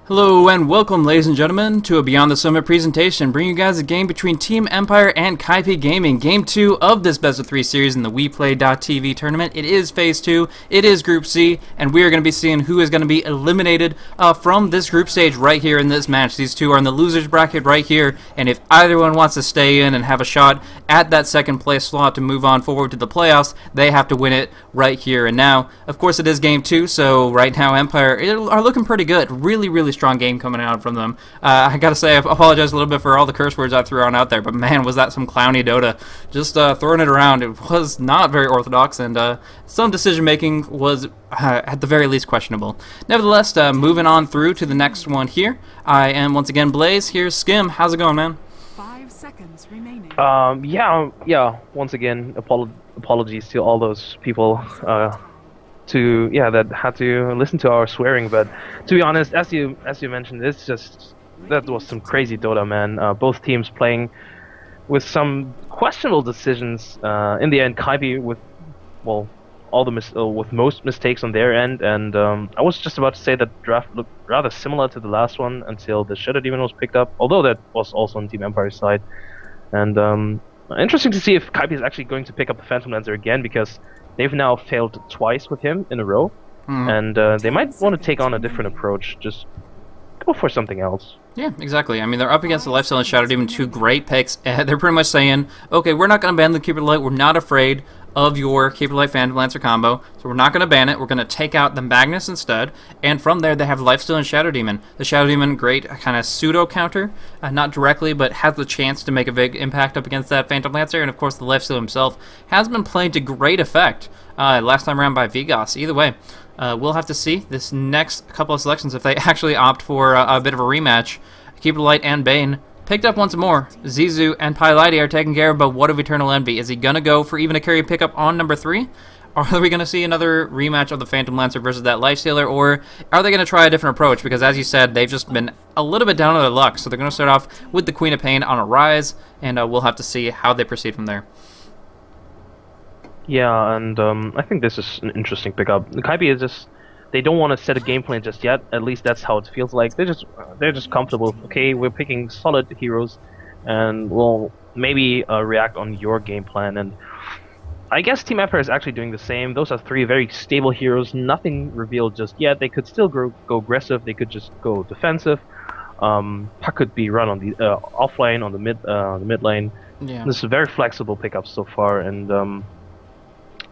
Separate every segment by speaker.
Speaker 1: Hello and welcome, ladies and gentlemen, to a Beyond the Summit presentation, bringing you guys a game between Team Empire and Kaipi Gaming. Game 2 of this Best of 3 series in the WePlay.tv tournament. It is Phase 2, it is Group C, and we are going to be seeing who is going to be eliminated from this group stage right here in this match. These two are in the losers bracket right here, and if either one wants to stay in and have a shot at that second place slot to move on forward to the playoffs, they have to win it right here and now. Of course, it is Game 2, so right now Empire are looking pretty good. Really strong game coming out from them. I gotta say, I apologize a little bit for all the curse words I threw on out there, but man, was that some clowny Dota. Just throwing it around. It was not very orthodox, and some decision making was at the very least questionable. Nevertheless, moving on through to the next one here. I am once again Blaze. Here's Skim. How's it going, man?
Speaker 2: 5 seconds remaining.
Speaker 3: Yeah. Once again, apologies to all those people that had to listen to our swearing, but to be honest, as you mentioned, that was some crazy Dota, man. Both teams playing with some questionable decisions. In the end, Kaipi with most mistakes on their end, and I was just about to say that draft looked rather similar to the last one until the Shadow Demon was picked up, although that was also on Team Empire's side. And interesting to see if Kaipi is actually going to pick up the Phantom Lancer again, because they've now failed twice with him in a row, and they might want to take on a different approach. Just go for something else.
Speaker 1: Yeah, exactly. I mean, they're up against the Lifesteal and Shadow Demon, two great picks. They're pretty much saying, okay, we're not going to ban the Keeper Light. We're not afraid of your Keeper Light Phantom Lancer combo, so we're not going to ban it. We're going to take out the Magnus instead, and from there they have Lifesteal and Shadow Demon. The Shadow Demon, great kind of pseudo counter, not directly, but has the chance to make a big impact up against that Phantom Lancer, and of course the Lifesteal himself has been played to great effect last time around by Vigos. Either way, we'll have to see this next couple of selections if they actually opt for a bit of a rematch. Keeper Light and Bane picked up once more. Zizu and Pylite are taken care of, but what of Eternal Envy? Is he going to go for even a carry pickup on number 3? Are we going to see another rematch of the Phantom Lancer versus that Lifestealer, or are they going to try a different approach? Because as you said, they've just been a little bit down on their luck, so they're going to start off with the Queen of Pain on a rise, and we'll have to see how they proceed from there.
Speaker 3: Yeah, and I think this is an interesting pickup. The Kaipi is just, they don't want to set a game plan just yet. At least that's how it feels like. They're just comfortable. Okay, we're picking solid heroes, and we'll maybe react on your game plan. And I guess Team Empire is actually doing the same. Those are 3 very stable heroes. Nothing revealed just yet. They could still go aggressive. They could just go defensive. Puck could be run on the offlane, on the mid lane.
Speaker 1: Yeah.
Speaker 3: This is a very flexible pickup so far, and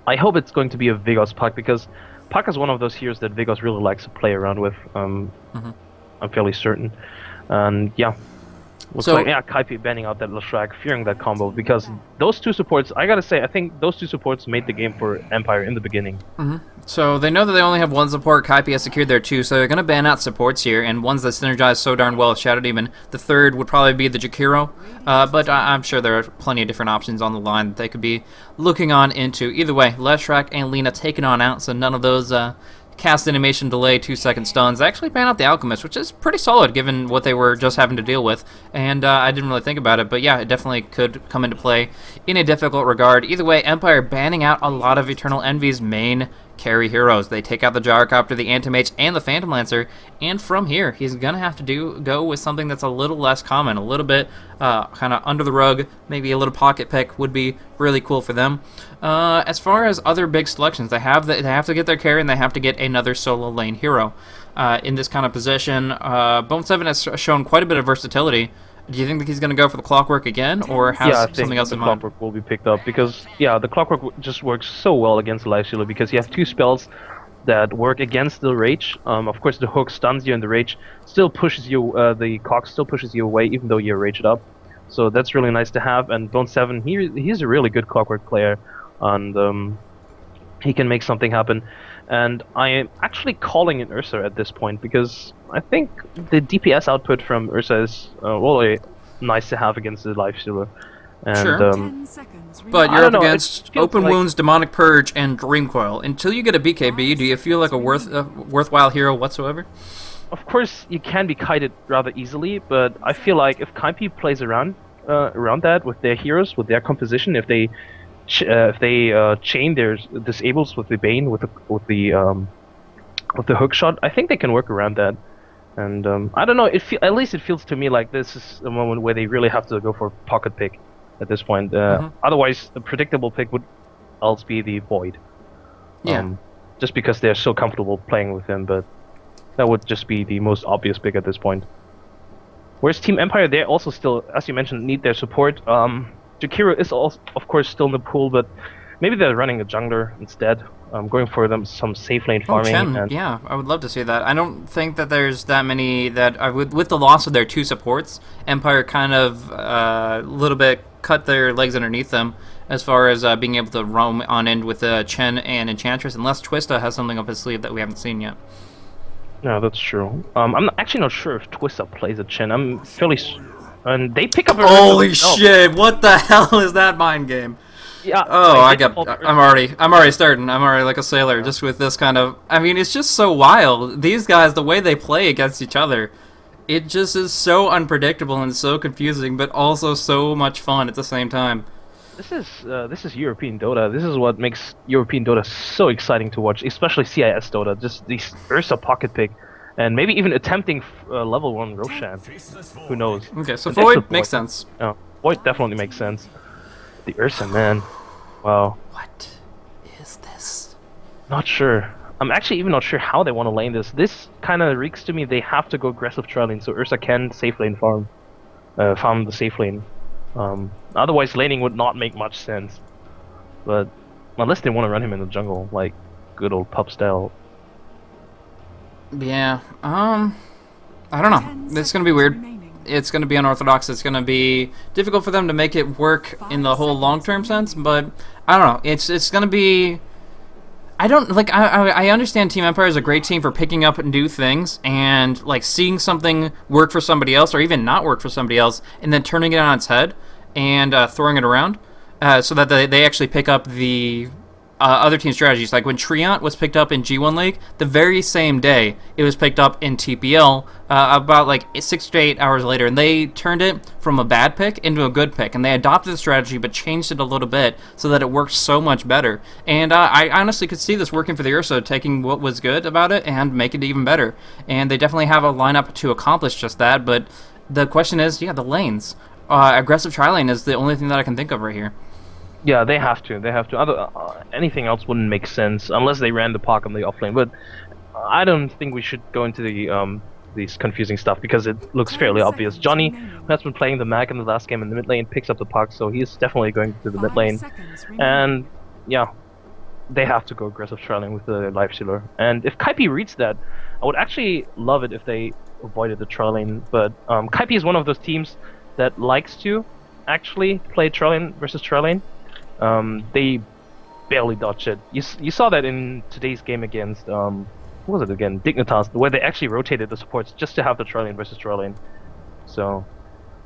Speaker 3: I hope it's going to be a Vigos Puck, because Puck is one of those heroes that Vigos really likes to play around with. I'm fairly certain. And yeah, looks like Kaipi banning out that Lashrak, fearing that combo, because those two supports, I gotta say, I think those two supports made the game for Empire in the beginning.
Speaker 1: So they know that they only have one support. Kaipi has secured their 2, so they're going to ban out supports here, and ones that synergize so darn well with Shadow Demon. The third would probably be the Jakiro, but I'm sure there are plenty of different options on the line that they could be looking on into. Either way, Leshrak and Lina taken on out, so none of those cast animation delay 2-second stuns. They actually ban out the Alchemist, which is pretty solid given what they were just having to deal with, and I didn't really think about it, but yeah, it definitely could come into play in a difficult regard. Either way, Empire banning out a lot of Eternal Envy's main carry heroes. They take out the Gyrocopter, the Antimage, and the Phantom Lancer, and from here, he's gonna have to go with something that's a little less common, a little bit kind of under the rug. Maybe a little pocket pick would be really cool for them. As far as other big selections, they have to get their carry, and they have to get another solo lane hero in this kind of position. Bone 7 has shown quite a bit of versatility. Do you think that he's going to go for the Clockwork again, or has something else in mind?
Speaker 3: Yeah, I think the Clockwork will be picked up, because the Clockwork just works so well against the Lifestealer, because you have 2 spells that work against the Rage. Of course, the Hook stuns you, and the Rage still pushes you. The Cock still pushes you away, even though you're raged up. So that's really nice to have. And Bone 7, he's a really good Clockwork player, and he can make something happen. And I am actually calling in Ursa at this point, because I think the DPS output from Ursa is really nice to have against the Lifestealer. And,
Speaker 1: sure. But you're up against Open Wounds, Demonic Purge, and Dream Coil. Until you get a BKB, do you feel like a worthwhile hero whatsoever?
Speaker 3: of course, you can be kited rather easily, but I feel like if Kaipi plays around that with their heroes, with their composition, if they chain their disables with the Bane, with the hook shot, I think they can work around that. And I don't know. At least it feels to me like this is a moment where they really have to go for a pocket pick at this point. Otherwise, a predictable pick would else be the Void.
Speaker 1: Yeah.
Speaker 3: Just because they're so comfortable playing with him, but that would just be the most obvious pick at this point. Whereas Team Empire, they also still, as you mentioned, need their support. Jakiro is also, of course, still in the pool, but maybe they're running a jungler instead, going for them some safe lane farming.
Speaker 1: Chen, yeah, I would love to see that. I don't think that there's that many that with the loss of their 2 supports, Empire kind of a little bit cut their legs underneath them as far as being able to roam on end with Chen and Enchantress, unless Twista has something up his sleeve that we haven't seen yet.
Speaker 3: No, that's true. I'm actually not sure if Twista plays a Chen. I'm fairly... And they pick up a...
Speaker 1: Holy shit, what the hell is that mind game?
Speaker 3: Yeah.
Speaker 1: Oh, I'm already starting. I'm already like a sailor just with this kind of... I mean, it's just so wild. These guys, the way they play against each other, it just is so unpredictable and so confusing, but also so much fun at the same time.
Speaker 3: This is European Dota. This is what makes European Dota so exciting to watch, especially CIS Dota. Just these Ursa pocket pick, and maybe even attempting level 1 Roshan. Who knows?
Speaker 1: Okay, so Void makes sense.
Speaker 3: No, Void definitely makes sense. The Ursa, man. Wow.
Speaker 1: What is this?
Speaker 3: Not sure. I'm actually even not sure how they want to lane this. This kind of reeks to me they have to go aggressive trailing, so Ursa can safe lane farm the safe lane. Otherwise, laning would not make much sense. But unless they want to run him in the jungle, like good old pup style.
Speaker 1: Yeah. I don't know. It's gonna be weird. It's gonna be unorthodox. It's gonna be difficult for them to make it work in the whole long-term sense. But I don't know. It's gonna be. I don't like. I understand Team Empire is a great team for picking up new things and like seeing something work for somebody else or even not work for somebody else, and then turning it on its head and throwing it around, so that they actually pick up the other team strategies. Like when Treant was picked up in G1 League, the very same day it was picked up in TPL, about like 6 to 8 hours later, and they turned it from a bad pick into a good pick, and they adopted the strategy but changed it a little bit so that it works so much better. And I honestly could see this working for the Ursa, taking what was good about it and make it even better. And they definitely have a lineup to accomplish just that, but the question is, yeah, the lanes. Aggressive tri-lane is the only thing that I can think of right here.
Speaker 3: Yeah, they have to. They have to. Anything else wouldn't make sense unless they ran the Park on the offlane. But I don't think we should go into the these confusing stuff because it looks fairly obvious. Johnny, who has been playing the Mag in the last game in the mid lane, picks up the Park, so he's definitely going to the mid lane. And yeah, they have to go aggressive tri-lane with the life stealer. And if Kaipi reads that, I would actually love it if they avoided the tri-lane. But Kaipi is one of those teams that likes to actually play tri-lane versus tri-lane. They barely dodge it. You saw that in today's game against who was it again? Dignitas, where they actually rotated the supports just to have the tri-lane versus tri-lane. So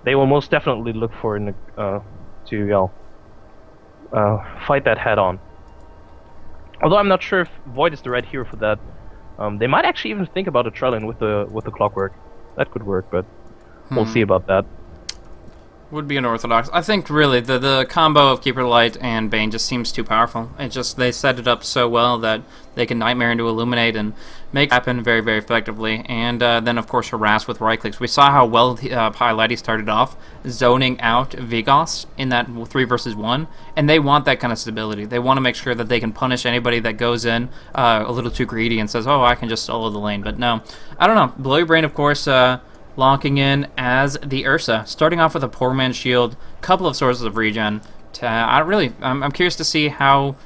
Speaker 3: they will most definitely look for to fight that head on. Although I'm not sure if Void is the right hero for that. They might actually even think about a tri-lane with the clockwork. That could work, but we'll see about that.
Speaker 1: Would be unorthodox. I think really the combo of Keeper Light and Bane just seems too powerful. It just they set it up so well that they can Nightmare into Illuminate and make it happen very, very effectively. And then of course harass with right clicks. We saw how well Pialetti started off zoning out Vigos in that 3 versus 1, and they want that kind of stability. They want to make sure that they can punish anybody that goes in a little too greedy and says, "Oh, I can just solo the lane." But no, I don't know. Blow Your Brain, of course. Locking in as the Ursa, starting off with a poor man's shield, couple of sources of regen. I'm curious to see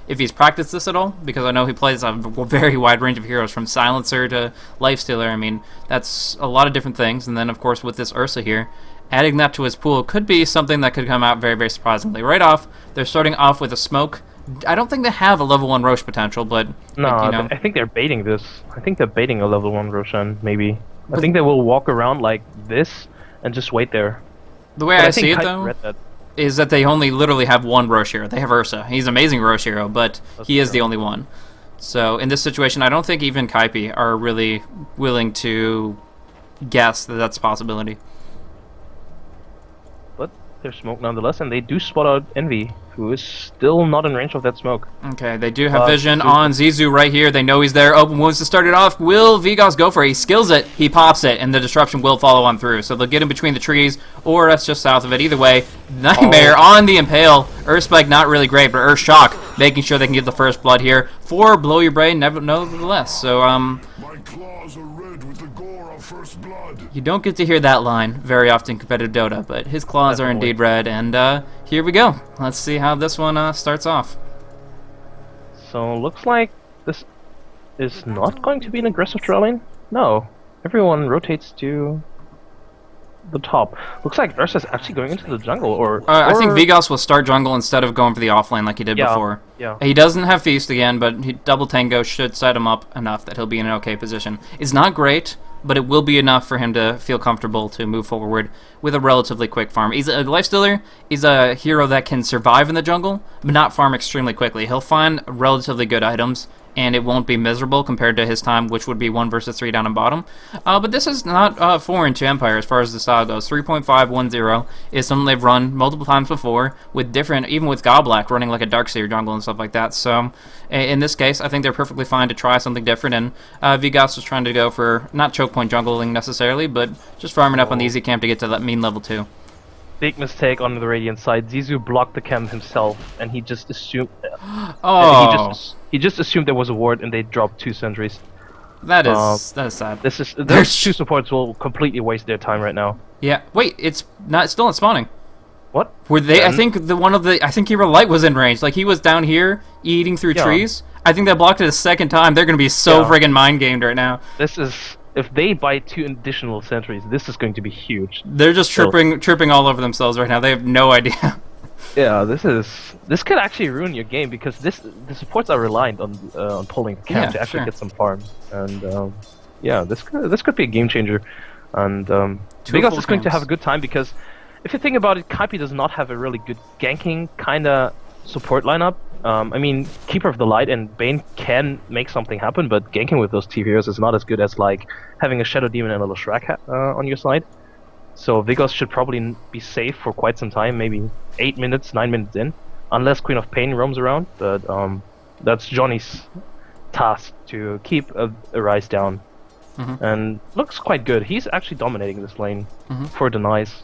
Speaker 1: if he's practiced this at all, because I know he plays a very wide range of heroes from Silencer to Lifestealer. I mean, that's a lot of different things. And then of course with this Ursa here, adding that to his pool could be something that could come out very, very surprisingly. Right off, they're starting off with a smoke. I don't think they have a level 1 Roche potential, but
Speaker 3: no,
Speaker 1: like, you know.
Speaker 3: I think they're baiting this. I think they're baiting a level 1 Roshan, maybe. I think they will walk around like this and just wait there.
Speaker 1: The way I see it, though, is that they only literally have one Roche hero. They have Ursa. He's an amazing Roche hero, but he is the only one. So in this situation, I don't think even Kaipi are really willing to guess that that's a possibility.
Speaker 3: But there's smoke nonetheless, and they do spot out Envy, who is still not in range of that smoke.
Speaker 1: Okay, they do have vision on Zizou right here. They know he's there. Open wounds to start it off. Will Vigos go for it? He skills it. He pops it, and the disruption will follow on through. So they'll get in between the trees, or that's just south of it. Either way, Nightmare on the Impale. Earth Spike not really great, but Earth Shock making sure they can get the first blood here for Blow Your Brain nevertheless. So,
Speaker 4: My claws are red with the gore of first blood.
Speaker 1: you don't get to hear that line very often in competitive Dota, but his claws are indeed red, and here we go. Let's see how this one starts off.
Speaker 3: So looks like this is not going to be an aggressive draw lane. No, everyone rotates to the top. Looks like Ursa's actually going into the jungle, or
Speaker 1: I think Vigos will start jungle instead of going for the offlane like he did before.
Speaker 3: Yeah.
Speaker 1: He doesn't have Feast again, but double Tango should set him up enough that he'll be in an okay position. It's not great, but it will be enough for him to feel comfortable to move forward with a relatively quick farm. He's a lifestealer. He's a hero that can survive in the jungle, but not farm extremely quickly. He'll find relatively good items, and it won't be miserable compared to his time, which would be 1 versus 3 down and bottom. But this is not foreign to Empire as far as the style goes. 3.510 is something they've run multiple times before, with different, even with Goblak running like a Darkseer jungle and stuff like that. So in this case, I think they're perfectly fine to try something different, and Vigos is trying to go for not choke point jungling necessarily, but just farming up on the easy camp to get to that mean level 2.
Speaker 3: Big mistake on the Radiant side. Zizou blocked the camp himself, and he just assumed.
Speaker 1: Oh.
Speaker 3: He just assumed there was a ward, and they dropped 2 sentries.
Speaker 1: That is sad.
Speaker 3: Those 2 supports will completely waste their time right now.
Speaker 1: Yeah. Wait, it's still not spawning.
Speaker 3: What?
Speaker 1: Were they? I think I think Hero Light was in range. Like he was down here eating through trees. I think they blocked it a second time. They're gonna be so friggin' mind gamed right now.
Speaker 3: This is, if they buy 2 additional sentries, this is going to be huge.
Speaker 1: They're just tripping all over themselves right now. They have no idea.
Speaker 3: Yeah, this could actually ruin your game, because the supports are reliant on pulling camp to actually get some farm, and yeah, this could be a game changer, and Vigos is going to have a good time, because if you think about it, Kaipi does not have a really good ganking kinda support lineup. I mean, Keeper of the Light and Bane can make something happen, but ganking with those 2 heroes is not as good as like having a Shadow Demon and a Leshrac on your side. So Vigos should probably be safe for quite some time, maybe 8 minutes, 9 minutes in, unless Queen of Pain roams around, but that's Johnny's task to keep a rise down. And looks quite good. He's actually dominating this lane for denies.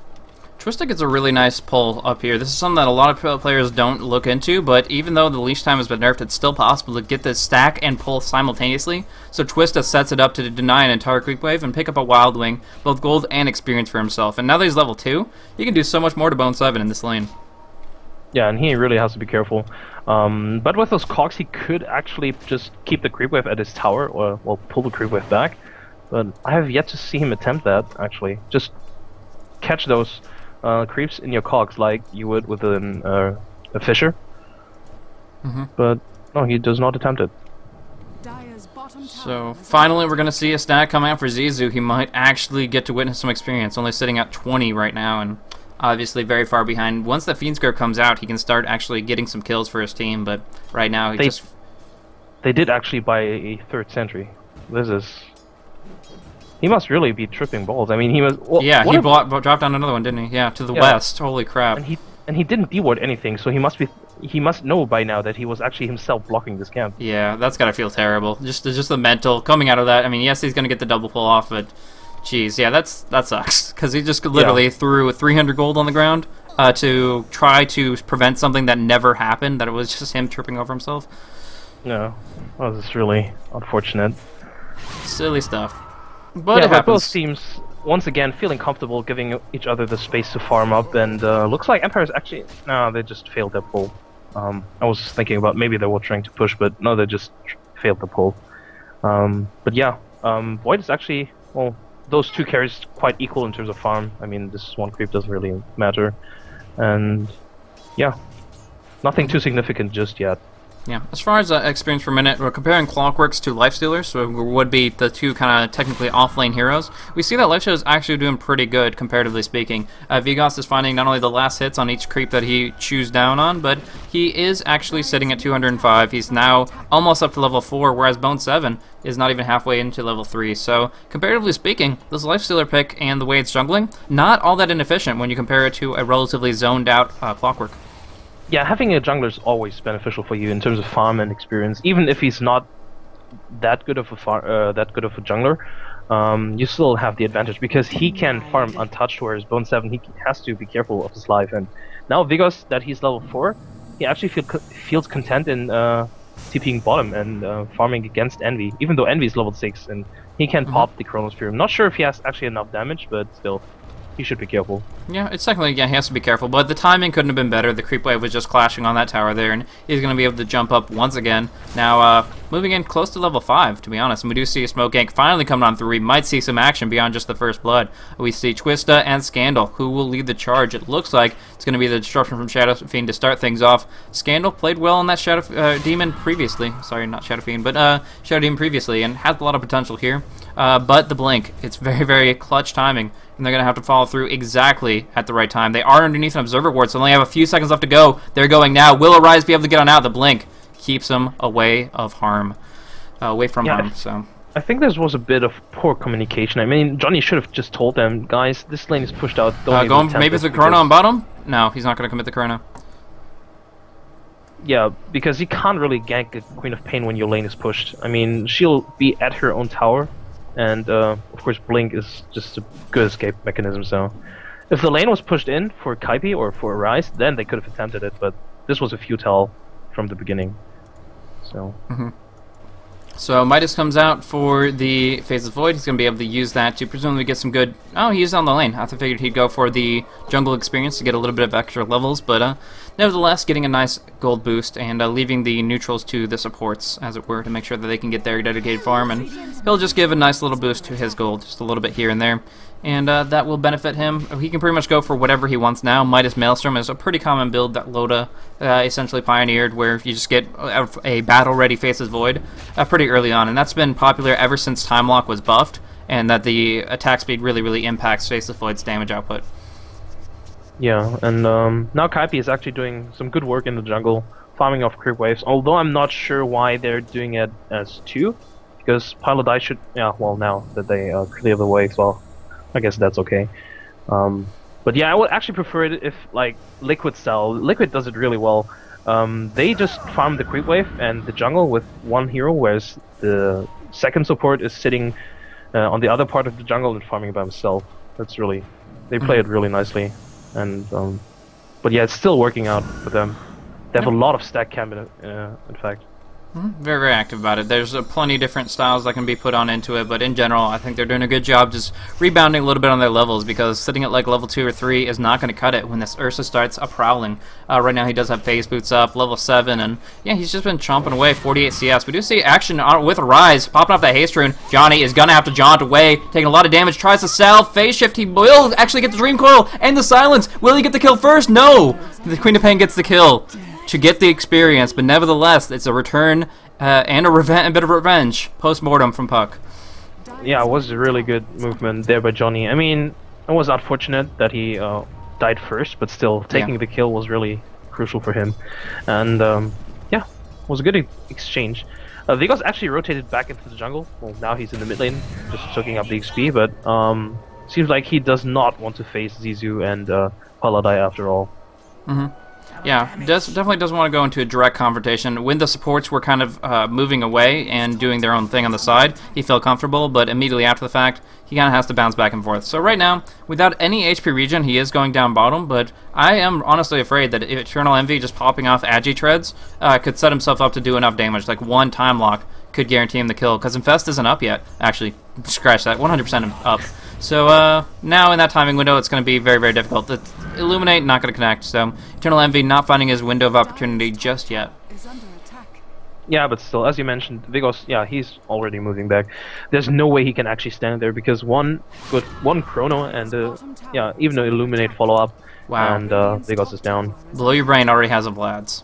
Speaker 1: Twisted gets a really nice pull up here. This is something that a lot of players don't look into, but even though the leash time has been nerfed, it's still possible to get this stack and pull simultaneously. So Twista sets it up to deny an entire creep wave and pick up a Wild Wing, both gold and experience for himself. And now that he's level 2, he can do so much more to Bone 7 in this lane.
Speaker 3: Yeah, and he really has to be careful. But with those cogs, he could actually just keep the creep wave at his tower, or well, pull the creep wave back. But I have yet to see him attempt that, actually. Just catch those creeps in your cogs like you would with a Fisher. But no, he does not attempt it.
Speaker 1: So finally we're going to see a stack come out for Zizou. He might actually get to witness some experience, only sitting at 20 right now and obviously very far behind. Once the Fiend Script comes out, he can start actually getting some kills for his team, but right now
Speaker 3: they did actually buy a 3rd sentry. He must really be tripping balls. I mean, he was... Well,
Speaker 1: yeah, he dropped down another one, didn't he? Yeah, to the west. Holy crap.
Speaker 3: And he didn't deward anything, so he must know by now that he was actually himself blocking this camp.
Speaker 1: Yeah, that's gotta feel terrible. Just the mental coming out of that. I mean, yes, he's gonna get the double pull off, but jeez, yeah, that sucks. Because he just literally threw 300 gold on the ground to try to prevent something that never happened, that it was just him tripping over himself.
Speaker 3: No, well, this is really unfortunate.
Speaker 1: Silly stuff. But
Speaker 3: yeah, but both teams, once again, feeling comfortable, giving each other the space to farm up, and looks like Empire's actually... No, they just failed their pull. I was thinking about maybe they were trying to push, but no, they just failed the pull. But yeah, Void is actually... Well, those 2 carries quite equal in terms of farm. I mean, this one creep doesn't really matter. And yeah, nothing too significant just yet.
Speaker 1: Yeah, as far as experience per minute, we're comparing Clockworks to Lifestealers, so would be the two kind of technically off-lane heroes. We see that Lifestealer is actually doing pretty good, comparatively speaking. Vigos is finding not only the last hits on each creep that he chews down on, but he is actually sitting at 205. He's now almost up to level 4, whereas Bone 7 is not even halfway into level 3. So, comparatively speaking, this Lifestealer pick and the way it's jungling, not all that inefficient when you compare it to a relatively zoned-out Clockwork.
Speaker 3: Yeah, having a jungler is always beneficial for you in terms of farm and experience. Even if he's not that good of a jungler, you still have the advantage because he can farm untouched, whereas Bone 7 he has to be careful of his life. And now Vigos, that he's level 4, he actually feels content in TPing bottom and farming against Envy, even though Envy is level 6 and he can pop the Chronosphere. I'm not sure if he has actually enough damage, but still. He should be careful.
Speaker 1: Yeah, it's technically, yeah, he has to be careful, but the timing couldn't have been better. The creep wave was just clashing on that tower there, and he's going to be able to jump up once again. Now, moving in close to level 5, to be honest, and we do see a smoke gank finally coming on through. We might see some action beyond just the first blood. We see Twista and Scandal, who will lead the charge. It looks like it's going to be the destruction from Shadow Fiend to start things off. Scandal played well on that Shadow Demon previously. Sorry, not Shadow Fiend, but Shadow Demon previously, and has a lot of potential here. But the blink, it's very, very clutch timing, and they're going to have to follow through exactly at the right time. They are underneath an Observer Ward, so only have a few seconds left to go. They're going now. Will Arise be able to get on out? The blink keeps them away of harm, away from harm. So
Speaker 3: I think this was a bit of poor communication. I mean, Johnny should have just told them, guys, this lane is pushed out.
Speaker 1: Don't maybe the Chrono on bottom? No, he's not going to commit the Chrono.
Speaker 3: Yeah, because you can't really gank a Queen of Pain when your lane is pushed. I mean, she'll be at her own tower. And of course Blink is just a good escape mechanism, so if the lane was pushed in for Kaipi or for Arise, then they could have attempted it, but this was a futile from the beginning. So
Speaker 1: So Midas comes out for the Faceless Void. He's going to be able to use that to presumably get some good... Oh, he's on the lane. I figured he'd go for the jungle experience to get a little bit of extra levels, but nevertheless, getting a nice gold boost and leaving the neutrals to the supports, as it were, to make sure that they can get their dedicated farm, and he'll just give a nice little boost to his gold, just a little bit here and there. And that will benefit him. He can pretty much go for whatever he wants now. Midas Maelstrom is a pretty common build that Loda essentially pioneered, where you just get a battle-ready Faceless Void pretty early on, and that's been popular ever since Time Lock was buffed, and that the attack speed really, really impacts Faceless Void's damage output.
Speaker 3: Yeah, and now Kaipi is actually doing some good work in the jungle, farming off creep waves, although I'm not sure why they're doing it as 2, because Pilot should... Yeah, well, now that they clear the waves, well, I guess that's okay. But yeah, I would actually prefer it if, like, Liquid style. Liquid does it really well. They just farm the creep wave and the jungle with one hero, whereas the second support is sitting on the other part of the jungle and farming by himself. That's really... They play it really nicely. And but yeah, it's still working out for them. They have a lot of stack camp in fact.
Speaker 1: Very, very active about it. There's plenty of different styles that can be put on into it, but in general, I think they're doing a good job just rebounding a little bit on their levels, because sitting at like level 2 or 3 is not going to cut it when this Ursa starts prowling. Right now, he does have phase boots up, level 7, and yeah, he's just been chomping away, 48 CS. We do see action with Rise, popping off that haste rune. Johnny is going to have to jaunt away, taking a lot of damage, tries to sell, phase shift. He will actually get the Dream Coil and the silence. Will he get the kill first? No! The Queen of Pain gets the kill to get the experience, but nevertheless, it's a return and a bit of revenge post-mortem from Puck.
Speaker 3: Yeah, it was a really good movement there by Johnny. I mean, it was unfortunate that he died first, but still, taking the kill was really crucial for him. And yeah, it was a good exchange. Vigos actually rotated back into the jungle. Well, now he's in the mid lane, just soaking up the XP, but seems like he does not want to face Zizou and Paladai after all.
Speaker 1: Yeah, definitely doesn't want to go into a direct confrontation. When the supports were kind of moving away and doing their own thing on the side, he felt comfortable, but immediately after the fact, he kind of has to bounce back and forth. So right now, without any HP regen, he is going down bottom, but I am honestly afraid that Eternal Envy just popping off Agi Treads could set himself up to do enough damage. Like one time lock could guarantee him the kill, because Infest isn't up yet. Actually, scratch that, 100% up. So now in that timing window, it's going to be very, very difficult. The Illuminate, not going to connect, so Eternal Envy not finding his window of opportunity just yet.
Speaker 3: Yeah, but still, as you mentioned, Vigos, yeah, he's already moving back. There's no way he can actually stand there, because one Chrono and yeah, even an Illuminate follow up, and Vigos is down.
Speaker 1: Below Your Brain already has a Vlad's.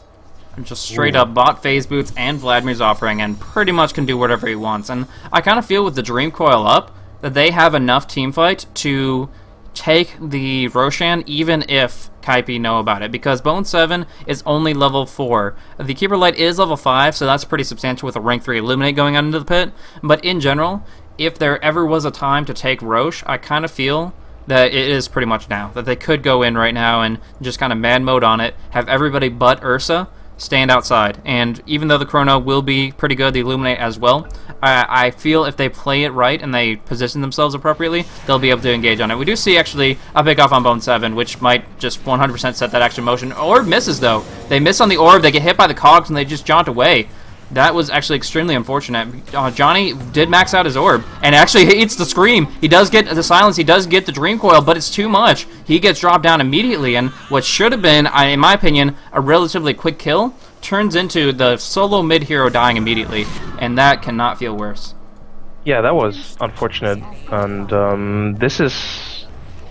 Speaker 1: And just straight up bought phase boots and Vladimir's offering and pretty much can do whatever he wants. And I kind of feel with the Dream Coil up that they have enough team fight to take the Roshan even if Kaipi know about it, because Bone 7 is only level 4. The Keeper Light is level 5, so that's pretty substantial with a rank 3 Illuminate going on into the pit. But in general, if there ever was a time to take Roche, I kind of feel that it is pretty much now. That they could go in right now and just kind of mad mode on it, have everybody but Ursa stand outside. And even though the Chrono will be pretty good, the Illuminate as well, I feel if they play it right and they position themselves appropriately, they'll be able to engage on it. We do see actually a pick off on Bone 7, which might just 100% set that action motion. Orb misses though. They miss on the Orb, they get hit by the cogs, and they just jaunt away. That was actually extremely unfortunate. Johnny did max out his Orb, and actually hits the Scream. He does get the Silence, he does get the Dream Coil, but it's too much. He gets dropped down immediately, and what should have been, in my opinion, a relatively quick kill, turns into the solo mid-hero dying immediately, and that cannot feel worse.
Speaker 3: Yeah, that was unfortunate, and this is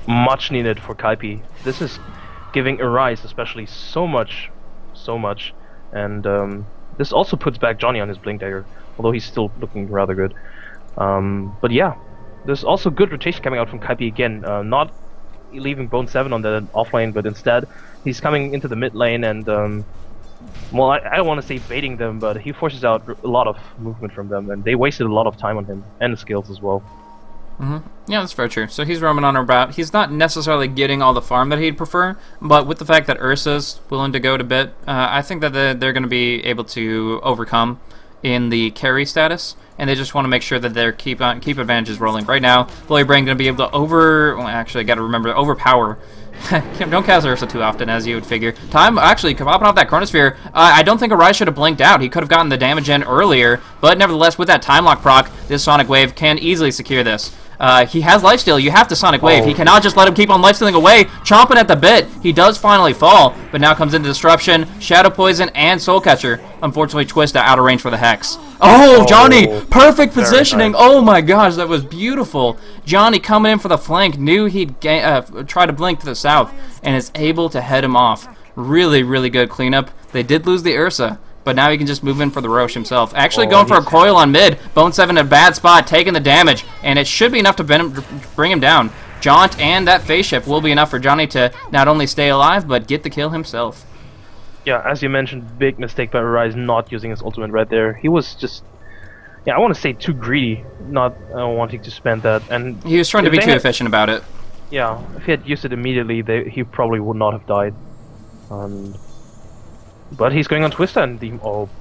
Speaker 3: much needed for Kaipi. This is giving Arise especially so much, and this also puts back Johnny on his Blink Dagger, although he's still looking rather good. But yeah, there's also good rotation coming out from Kaipi again, not leaving Bone 7 on the offlane, but instead he's coming into the mid lane and well, I don't want to say baiting them, but he forces out a lot of movement from them, and they wasted a lot of time on him, and the skills as well.
Speaker 1: Yeah, that's very true. So he's roaming on about. He's not necessarily getting all the farm that he'd prefer, but with the fact that Ursa's willing to go to bit, I think that they're going to be able to overcome in the carry status, and they just want to make sure that their keep advantages rolling. Right now, Bloody Brain going to be able to actually, got to remember, overpower. Don't cast Ursa too often, as you would figure. Time actually popping off that Chronosphere. I don't think Arise should have blinked out. He could have gotten the damage in earlier, but nevertheless, with that time lock proc, this Sonic Wave can easily secure this. He has lifesteal. You have to Sonic Wave. He cannot just let him keep on lifestealing away, chomping at the bit. He does finally fall, but now comes into Disruption, Shadow Poison, and Soul Catcher. Unfortunately, Twista out of range for the Hex. Oh, Johnny! Perfect positioning! Nice. Oh my gosh, that was beautiful. Johnny coming in for the flank, knew he'd try to blink to the south, and is able to head him off. Really, really good cleanup. They did lose the Ursa, but now he can just move in for the Roche himself. Actually going for a coil on mid. Bone 7 in a bad spot, taking the damage, and it should be enough to bring him down. Jaunt and that phase shift will be enough for Johnny to not only stay alive, but get the kill himself.
Speaker 3: Yeah, as you mentioned, big mistake by Arise not using his ultimate right there. He was just, yeah, I want to say too greedy, not wanting to spend that. And
Speaker 1: he was trying to be too efficient about it.
Speaker 3: Yeah, if he had used it immediately, he probably would not have died. But he's going on Twista and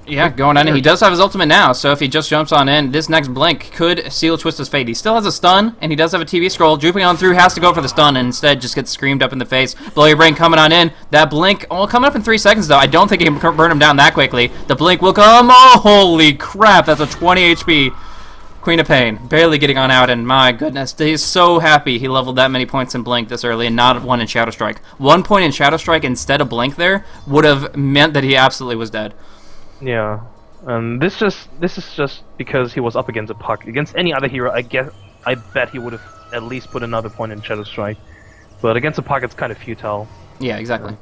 Speaker 1: yeah, going on in. He does have his ultimate now, so if he just jumps on in, this next blink could seal Twista's fate. He still has a stun, and he does have a TV scroll. Drooping on through, has to go for the stun, and instead just gets screamed up in the face. Blow Your Brain coming on in. That blink, coming up in 3 seconds though. I don't think he can burn him down that quickly. The blink will come. Oh, holy crap! That's a 20 HP. Queen of Pain, barely getting on out, and my goodness, he's so happy he leveled that many points in Blink this early and not one in Shadow Strike. 1 point in Shadow Strike instead of Blink there would have meant that he absolutely was dead.
Speaker 3: Yeah, this is just because he was up against a Puck. Against any other hero, I bet he would have at least put another point in Shadow Strike. But against a Puck, it's kind of futile.
Speaker 1: Yeah, exactly.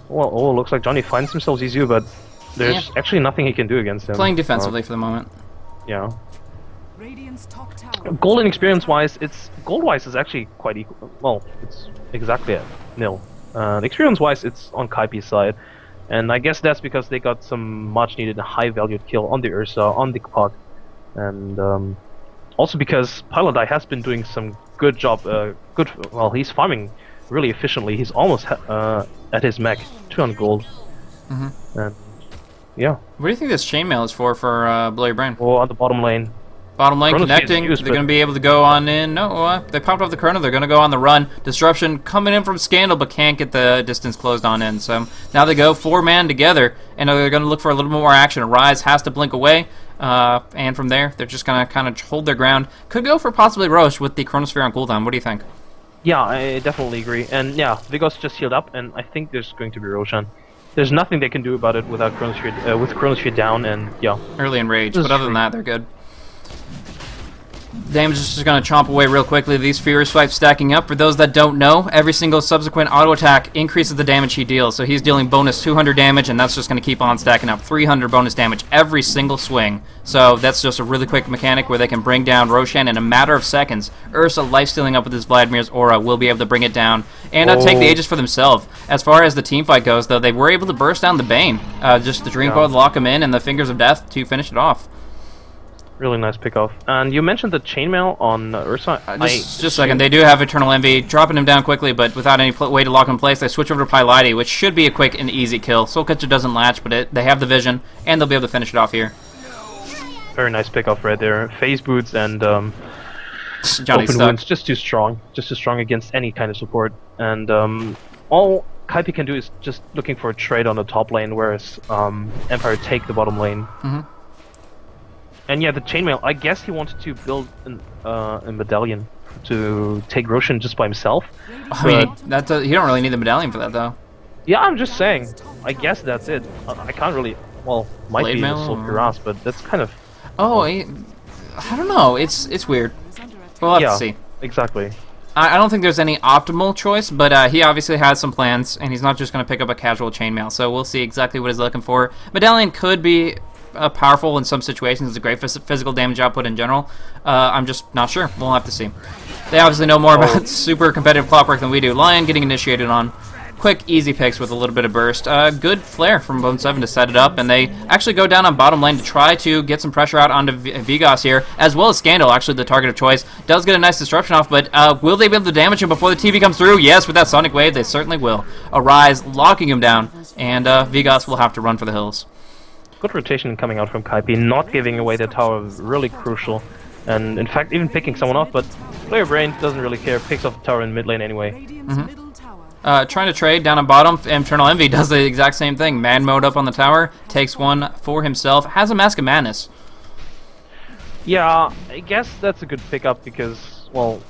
Speaker 3: Well, looks like Johnny finds himself easier, but there's actually nothing he can do against him.
Speaker 1: Playing defensively for the moment.
Speaker 3: Yeah.
Speaker 2: Radiant's top tower.
Speaker 3: Gold and experience-wise, gold-wise is actually quite equal. Well, it's exactly at nil. Experience-wise, it's on Kaipi's side, and I guess that's because they got some much-needed high-valued kill on the Ursa, on the Puck, and also because Paladai has been doing some good job. Well, he's farming really efficiently. He's almost at his mech, 200 gold. And yeah.
Speaker 1: What do you think this chainmail is for Bloody Brain?
Speaker 3: Oh, on the bottom lane.
Speaker 1: Bottom lane connecting. They're going to be able to go on in. No, they popped off the Chrono. They're going to go on the run. Disruption coming in from Scandal, but can't get the distance closed on in. So now they go 4-man together, and they're going to look for a little bit more action. Arise has to blink away, and from there, they're just going to kind of hold their ground. Could go for possibly Roche with the Chronosphere on cooldown. What do you think?
Speaker 3: Yeah, I definitely agree. And yeah, Vigos just healed up, and I think there's going to be Roshan. There's nothing they can do about it without Chronosphere, with Chronosphere down, and yeah.
Speaker 1: Early in rage, but other than that, they're good. Damage is just going to chomp away real quickly. These Furious Swipes stacking up. For those that don't know, every single subsequent auto attack increases the damage he deals. So he's dealing bonus 200 damage, and that's just going to keep on stacking up. 300 bonus damage every single swing. So that's just a really quick mechanic where they can bring down Roshan in a matter of seconds. Ursa lifestealing up with his Vladimir's aura will be able to bring it down and take the Aegis for themselves. As far as the team fight goes, though, they were able to burst down the Bane. Just the Dream Coil to lock him in and the Fingers of Death to finish it off.
Speaker 3: Really nice pick-off. And you mentioned the chainmail on Ursa.
Speaker 1: Just a second. They do have Eternal Envy, dropping him down quickly, but without any way to lock him in place, they switch over to Pylite, which should be a quick and easy kill. Soulcatcher doesn't latch, but they have the vision, and they'll be able to finish it off here.
Speaker 3: Very nice pick-off right there. Phase boots and
Speaker 1: Johnny's
Speaker 3: open
Speaker 1: stuck.
Speaker 3: wounds, just too strong. Just too strong against any kind of support. And all Kaipi can do is just looking for a trade on the top lane, whereas Empire take the bottom lane. And yeah, the chainmail, I guess he wanted to build a medallion to take Roshan just by himself.
Speaker 1: I mean, you don't really need the medallion for that, though.
Speaker 3: Yeah, I'm just saying. I guess that's it. I can't really... Well, might
Speaker 1: Blade
Speaker 3: be the
Speaker 1: mail
Speaker 3: Soul
Speaker 1: or-
Speaker 3: Cuirass, but that's kind of...
Speaker 1: Oh, I don't know. It's weird. We'll have to see.
Speaker 3: Exactly.
Speaker 1: I don't think there's any optimal choice, but he obviously has some plans, and he's not just going to pick up a casual chainmail, so we'll see exactly what he's looking for. Medallion could be powerful in some situations. It's a great physical damage output in general. I'm just not sure. We'll have to see. They obviously know more about super competitive Clockwork than we do. Lion getting initiated on. Quick, easy picks with a little bit of burst. Good flare from Bone 7 to set it up, and they actually go down on bottom lane to try to get some pressure out onto Vigos here, as well as Scandal, actually the target of choice. Does get a nice disruption off, but will they be able to damage him before the TV comes through? Yes, with that Sonic Wave, they certainly will. Arise, locking him down, and Vigos will have to run for the hills.
Speaker 3: Good rotation coming out from Kaipi, not giving away the tower was really crucial. And in fact, even picking someone off, but Player Brain doesn't really care, picks off the tower in mid lane anyway.
Speaker 2: Radiant's middle tower.
Speaker 1: Trying to trade down on bottom. Eternal Envy does the exact same thing. Man mode up on the tower, takes one for himself, has a Mask of Madness.
Speaker 3: Yeah, I guess that's a good pickup because, well,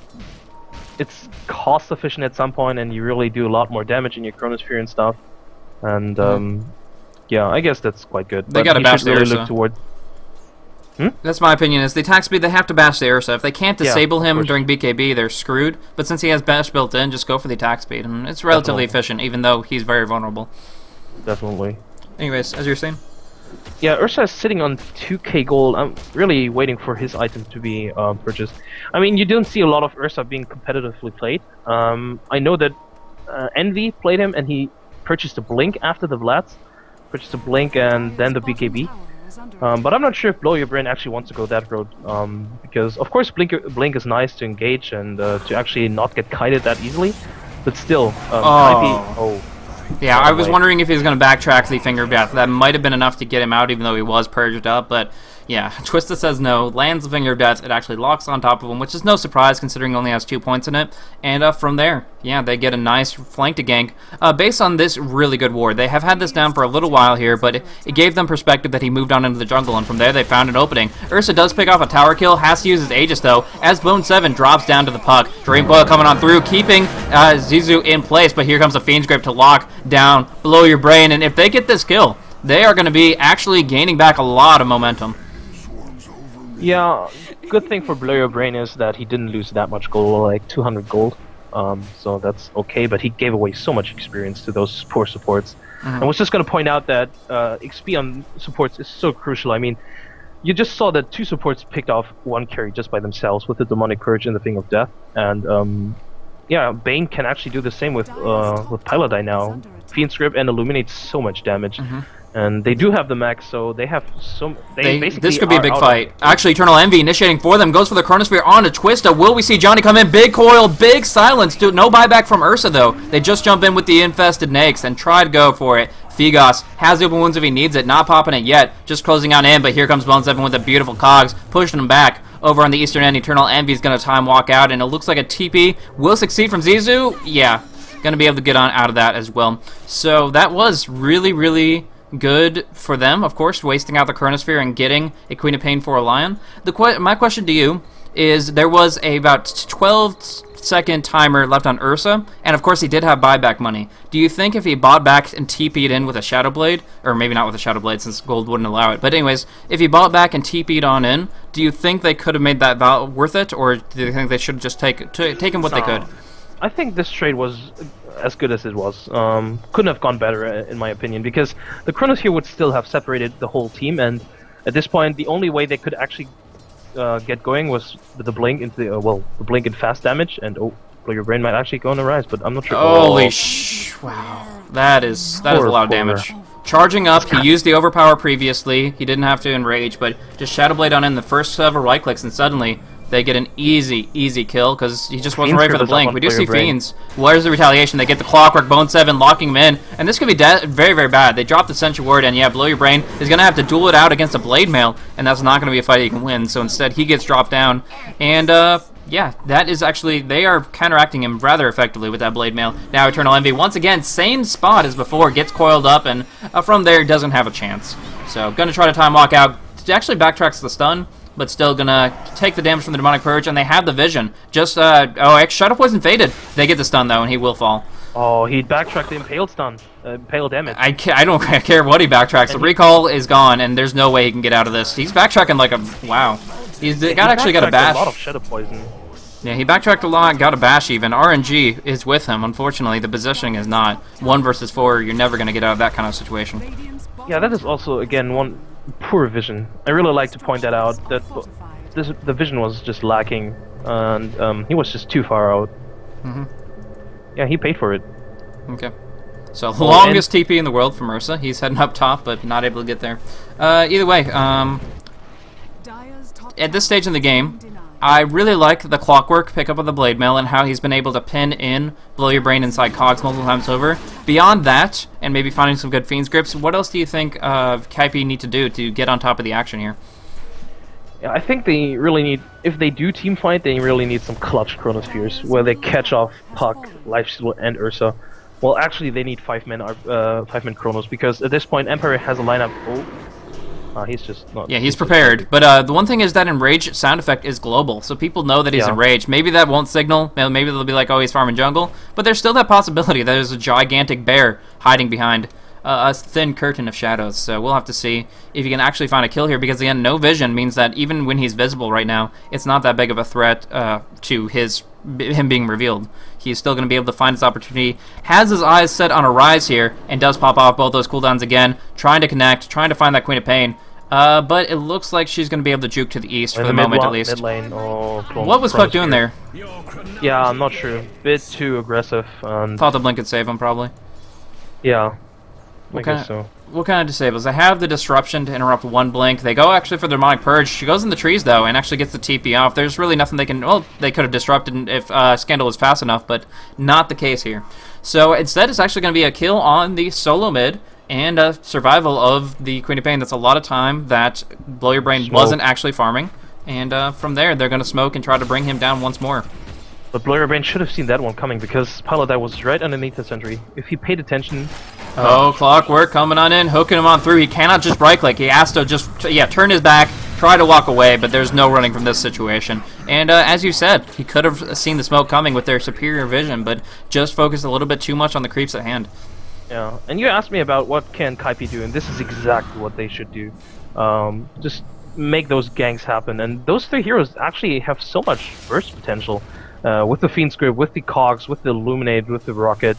Speaker 3: it's cost efficient at some point and you really do a lot more damage in your Chronosphere and stuff. And, yeah, I guess that's quite good.
Speaker 1: They
Speaker 3: But
Speaker 1: gotta
Speaker 3: he
Speaker 1: bash
Speaker 3: should
Speaker 1: the
Speaker 3: really
Speaker 1: Ursa.
Speaker 3: look toward...
Speaker 1: That's my opinion, is the attack speed, they have to bash the Ursa. If they can't
Speaker 3: Yeah,
Speaker 1: disable
Speaker 3: of
Speaker 1: him
Speaker 3: course.
Speaker 1: during BKB, they're screwed. But since he has bash built in, just go for the attack speed. And it's relatively
Speaker 3: Definitely.
Speaker 1: efficient, even though he's very vulnerable.
Speaker 3: Definitely.
Speaker 1: Anyways, as you're saying.
Speaker 3: Yeah, Ursa is sitting on 2k gold. I'm really waiting for his item to be purchased. I mean, you don't see a lot of Ursa being competitively played. I know that Envy played him and he purchased a Blink after the Vlads. Purchased a Blink and then the BKB. But I'm not sure if Blow Your Brain actually wants to go that road. Because, of course, Blink is nice to engage and to actually not get kited that easily. But still, Kaipi...
Speaker 1: Yeah, I was
Speaker 3: Wait.
Speaker 1: wondering if he was going to backtrack the Finger of Death. That might have been enough to get him out, even though he was purged up, but yeah, Twista says no, lands the Finger of Death, it actually locks on top of him, which is no surprise considering he only has 2 points in it, and from there, yeah, they get a nice flank to gank. Based on this really good ward, they have had this down for a little while here, but it gave them perspective that he moved on into the jungle, and from there they found an opening. Ursa does pick off a tower kill, has to use his Aegis though, as Bone 7 drops down to the puck. Dream Coil coming on through, keeping Zizu in place, but here comes a Fiend's Grip to lock down Blow Your Brain, and if they get this kill, they are going to be actually gaining back a lot of momentum.
Speaker 3: Yeah, good thing for Blow Your Brain is that he didn't lose that much gold, like 200 gold. So that's okay, but he gave away so much experience to those poor supports. I was just going to point out that XP on supports is so crucial. I mean, you just saw that 2 supports picked off 1 carry just by themselves with the Demonic Courage and the Thing of Death. And yeah, Bane can actually do the same with Paladin now. Fiend's Grip and Illuminates so much damage. And they do have the max, so they have some... They basically
Speaker 1: This could be a
Speaker 3: are
Speaker 1: big
Speaker 3: out
Speaker 1: fight.
Speaker 3: of-
Speaker 1: Actually, Eternal Envy initiating for them. Goes for the Chronosphere onto Twista. Will we see Johnny come in? Big coil, big silence. No buyback from Ursa, though. They just jump in with the infested Nakes and try to go for it. Figos has the open wounds if he needs it. Not popping it yet. Just closing on in, but here comes Bone 7 with the beautiful cogs. Pushing him back. Over on the eastern end, Eternal Envy is going to time walk out, and it looks like a TP will succeed from Zizu. Yeah, going to be able to get on out of that as well. So that was really, really good for them, of course, wasting out the Chronosphere and getting a Queen of Pain for a Lion. My question to you is, there was about 12 second timer left on Ursa, and of course he did have buyback money. Do you think if he bought back and TP'd in with a Shadow Blade, or maybe not with a Shadow Blade since gold wouldn't allow it, but anyways, if he bought back and TP'd on in, do you think they could have made that worth it, or do you think they should have just taken what they could?
Speaker 3: I think this trade was as good as it was. Couldn't have gone better, in my opinion, because the Chronos here would still have separated the whole team, and at this point, the only way they could actually get going was with the blink into the the blink and fast damage, and Blow Your Brain might actually go on the rise, but I'm not sure.
Speaker 1: Holy wow, that is a lot of damage. Charging up, he used the overpower previously. He didn't have to enrage, but just Shadow Blade on in the first several right clicks, and suddenly they get an easy kill because he just wasn't ready for the blink. We do see Fiends. Where's the retaliation? They get the Clockwork, Bone 7, locking him in, and this could be very bad. They drop the Sentry Ward, and yeah, Blow Your Brain is going to have to duel it out against a Blade Mail, and that's not going to be a fight he can win, so instead he gets dropped down, and yeah, that is actually, they are counteracting him rather effectively with that Blade Mail. Now Eternal Envy, once again, same spot as before, gets coiled up, and from there doesn't have a chance. So, going to try to time walk out, actually backtracks the stun, but still gonna take the damage from the Demonic Purge, and they have the vision. Just, Shadow Poison faded. They get the stun, though, and he will fall.
Speaker 3: Oh, he backtracked the Impale stun. Impale damage.
Speaker 1: I don't care what he backtracks. The recall is gone, and there's no way he can get out of this. He's backtracking like a... Wow. He's actually got a bash.
Speaker 3: A lot of Shadow Poison.
Speaker 1: Yeah, he backtracked a lot, got a bash even. RNG is with him. Unfortunately, the positioning is not. 1 versus 4, you're never gonna get out of that kind of situation.
Speaker 3: Yeah, that is also, again, one poor vision. I really like to point that out, that the vision was just lacking, and he was just too far out. Yeah, he paid for it.
Speaker 1: Okay. So, longest TP in the world from Ursa. He's heading up top, but not able to get there. Either way, at this stage in the game, I really like the Clockwork pickup of the Blade Mail and how he's been able to pin in Blow Your Brain inside Cogs multiple times over. Beyond that, and maybe finding some good Fiends grips, what else do you think Kaipi need to do to get on top of the action here?
Speaker 3: Yeah, I think they really need, if they do team fight, they really need some clutch Chronospheres, where they catch off Puck, Lifesteal, and Ursa. Well, actually, they need 5-man Chronos, because at this point, Empire has a lineup. He's just not...
Speaker 1: Yeah, he's prepared. But the one thing is that Enrage sound effect is global, so people know that he's enraged. Maybe that won't signal. Maybe they'll be like, oh, he's farming jungle. But there's still that possibility that there's a gigantic bear hiding behind a thin curtain of shadows. So we'll have to see if he can actually find a kill here, because, again, no vision means that even when he's visible right now, it's not that big of a threat to him being revealed. He's still going to be able to find his opportunity, has his eyes set on a rise here, and does pop off both those cooldowns again, trying to connect, trying to find that Queen of Pain. But it looks like she's going to be able to juke to the east for the moment, at least.
Speaker 3: Mid lane,
Speaker 1: what was Puck doing there?
Speaker 3: Yeah, I'm not sure. Bit too aggressive.
Speaker 1: Thought the blink could save him, probably.
Speaker 3: Yeah,
Speaker 1: I guess so. What kind of disables? They have the disruption to interrupt one blink. They go actually for the Demonic Purge. She goes in the trees, though, and actually gets the TP off. There's really nothing they can... Well, they could have disrupted if Scandal was fast enough, but not the case here. So instead, it's actually going to be a kill on the solo mid, and a survival of the Queen of Pain. That's a lot of time that Blow Your Brain wasn't actually farming. And from there, they're going to smoke and try to bring him down once more.
Speaker 3: But Blow Your Brain should have seen that one coming, because Paladin was right underneath the sentry. If he paid attention...
Speaker 1: Oh, Clockwork coming on in, hooking him on through. He cannot just right-click. He has to just, turn his back, try to walk away, but there's no running from this situation. And as you said, he could have seen the smoke coming with their superior vision, but just focused a little bit too much on the creeps at hand.
Speaker 3: Yeah, and you asked me about what can Kaipi do, and this is exactly what they should do. Just make those ganks happen, and those 3 heroes actually have so much burst potential. With the Fiend Script, with the Cogs, with the Illuminate, with the Rocket,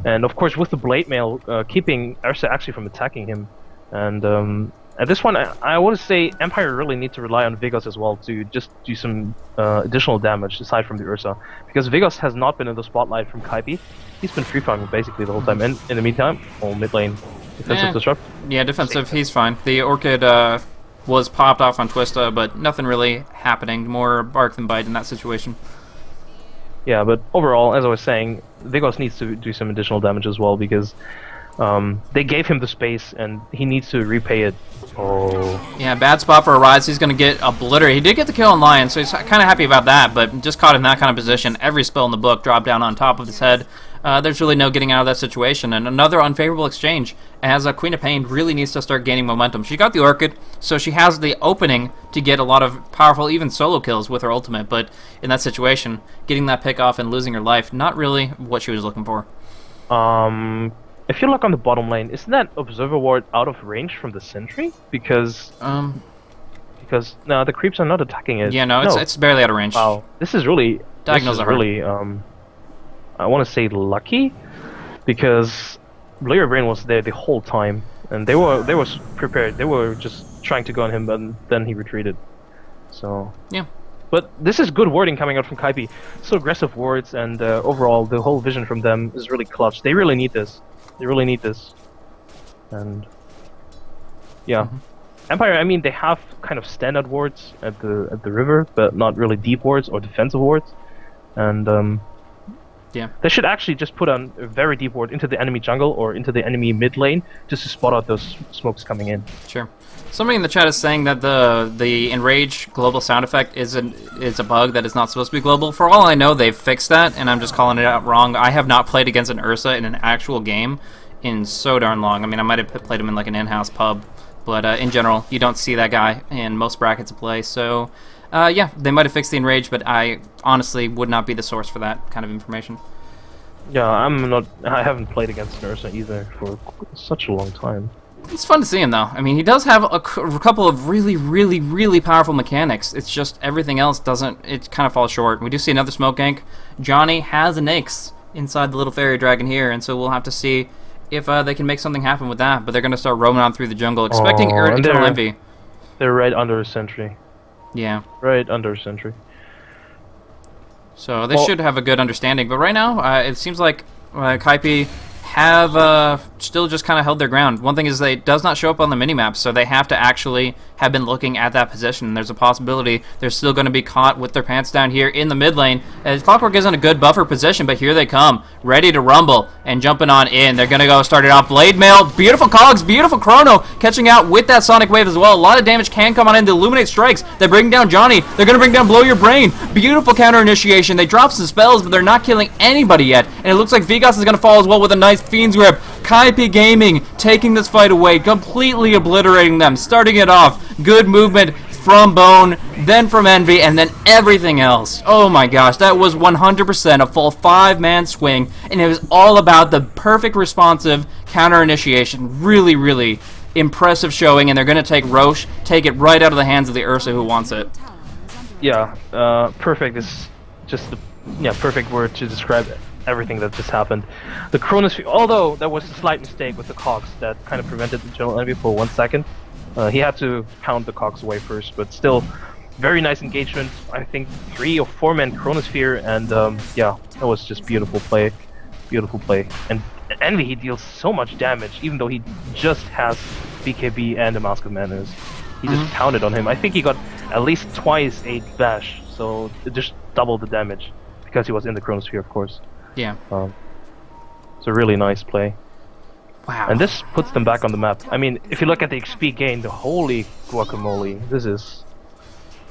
Speaker 3: and of course with the Blade Mail, keeping Ursa actually from attacking him. And at this point, I want to say Empire really need to rely on Vigos as well to just do some additional damage aside from the Ursa, because Vigos has not been in the spotlight from Kaipi. He's been free farming basically the whole time, and in the meantime, mid lane defensive disrupt.
Speaker 1: Yeah, defensive. He's fine. The Orchid was popped off on Twista, but nothing really happening. More bark than bite in that situation.
Speaker 3: Yeah, but overall, as I was saying, Vigos needs to do some additional damage as well, because They gave him the space, and he needs to repay it. Oh.
Speaker 1: Yeah, bad spot for a Rise. He's going to get obliterated. He did get the kill on Lion, so he's kind of happy about that, but just caught in that kind of position. Every spell in the book dropped down on top of his head. There's really no getting out of that situation. And another unfavorable exchange, as Queen of Pain really needs to start gaining momentum. She got the Orchid, so she has the opening to get a lot of powerful, even solo kills with her ultimate, but in that situation, getting that pick off and losing her life, not really what she was looking for.
Speaker 3: If you look on the bottom lane, isn't that Observer Ward out of range from the Sentry? Because no, the creeps are not attacking it.
Speaker 1: Yeah, no, it's barely out of range.
Speaker 3: Wow, this is really
Speaker 1: really
Speaker 3: I want to say lucky, because Blair Brain was there the whole time, and they were prepared. They were just trying to go on him, but then he retreated. So
Speaker 1: yeah.
Speaker 3: But this is good warding coming out from Kaipi. So aggressive wards, and overall the whole vision from them is really clutch. They really need this. They really need this. And yeah. Empire, I mean, they have kind of standard wards at the river, but not really deep wards or defensive wards. And
Speaker 1: yeah,
Speaker 3: they should actually just put on a very deep ward into the enemy jungle or into the enemy mid lane just to spot out those smokes coming in.
Speaker 1: Sure. Somebody in the chat is saying that the Enrage global sound effect is a bug that is not supposed to be global. For all I know, they've fixed that, and I'm just calling it out wrong. I have not played against an Ursa in an actual game in so darn long. I mean, I might have played him in like an in-house pub, but in general, you don't see that guy in most brackets of play. So, yeah, they might have fixed the Enrage, but I honestly would not be the source for that kind of information.
Speaker 3: Yeah, I haven't played against an Ursa either for such a long time.
Speaker 1: It's fun to see him, though. I mean, he does have a couple of really, really, really powerful mechanics. It's just everything else doesn't... It kind of falls short. We do see another smoke gank. Johnny has an Nyx inside the little fairy dragon here, and so we'll have to see if they can make something happen with that. But they're going to start roaming on through the jungle, expecting Eternal Envy.
Speaker 3: They're right under a sentry.
Speaker 1: Yeah.
Speaker 3: Right under a sentry.
Speaker 1: So they should have a good understanding. But right now, it seems like Kaipi have still just kind of held their ground. One thing is they does not show up on the minimap, so they have to actually have been looking at that position. There's a possibility they're still going to be caught with their pants down here in the mid lane. As Clockwork is in a good buffer position, but here they come, ready to rumble and jumping on in. They're going to go start it off. Blade Mail, beautiful cogs, beautiful chrono, catching out with that Sonic Wave as well. A lot of damage can come on in. The Illuminate strikes. They bring down Johnny. They're going to bring down Blow Your Brain. Beautiful counter initiation. They drop some spells, but they're not killing anybody yet. And it looks like Vegas is going to fall as well with a nice Fiend's Grip. Kaipi Gaming taking this fight away, completely obliterating them, starting it off. Good movement from Bone, then from Envy, and then everything else. Oh my gosh, that was 100% a full 5-man swing, and it was all about the perfect responsive counter initiation. Really, really impressive showing, and they're going to take Roche, take it right out of the hands of the Ursa who wants it.
Speaker 3: Yeah, perfect is just the perfect word to describe everything that just happened. The Chronosphere, although there was a slight mistake with the cogs that kind of prevented the Eternal Envy for 1 second. He had to pound the cogs away first, but still, very nice engagement. I think 3 or 4-man Chronosphere, and yeah, that was just beautiful play. Beautiful play. And Envy, he deals so much damage, even though he just has BKB and a Mask of Madness. He just pounded on him. I think he got at least twice 8 bash, so it just doubled the damage, because he was in the Chronosphere, of course.
Speaker 1: Yeah.
Speaker 3: It's a really nice play.
Speaker 1: Wow.
Speaker 3: And this puts them back on the map. I mean, if you look at the XP gain, the holy guacamole, this is...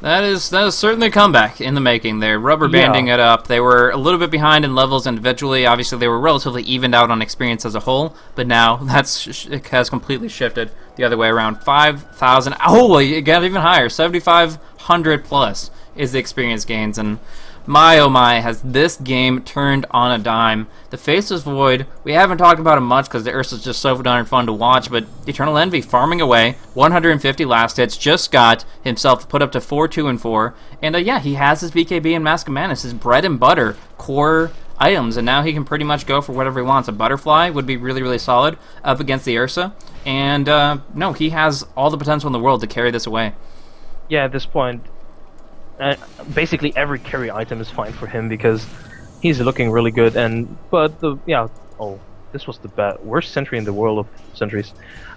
Speaker 1: That is certainly a comeback in the making. They're rubber banding it up. They were a little bit behind in levels individually. Obviously, they were relatively evened out on experience as a whole, but now it has completely shifted the other way around. 5,000. Oh, it got even higher. 7,500 plus is the experience gains, and my oh my, has this game turned on a dime. The Faceless Void, we haven't talked about it much because the Ursa's just so darn fun to watch, but Eternal Envy farming away, 150 last hits, just got himself put up to 4-2-4, and yeah, he has his BKB and Mask of Madness, his bread and butter core items, and now he can pretty much go for whatever he wants. A Butterfly would be really, really solid up against the Ursa, and no, he has all the potential in the world to carry this away.
Speaker 3: Yeah, at this point, basically every carry item is fine for him because he's looking really good. This was the worst sentry in the world of sentries,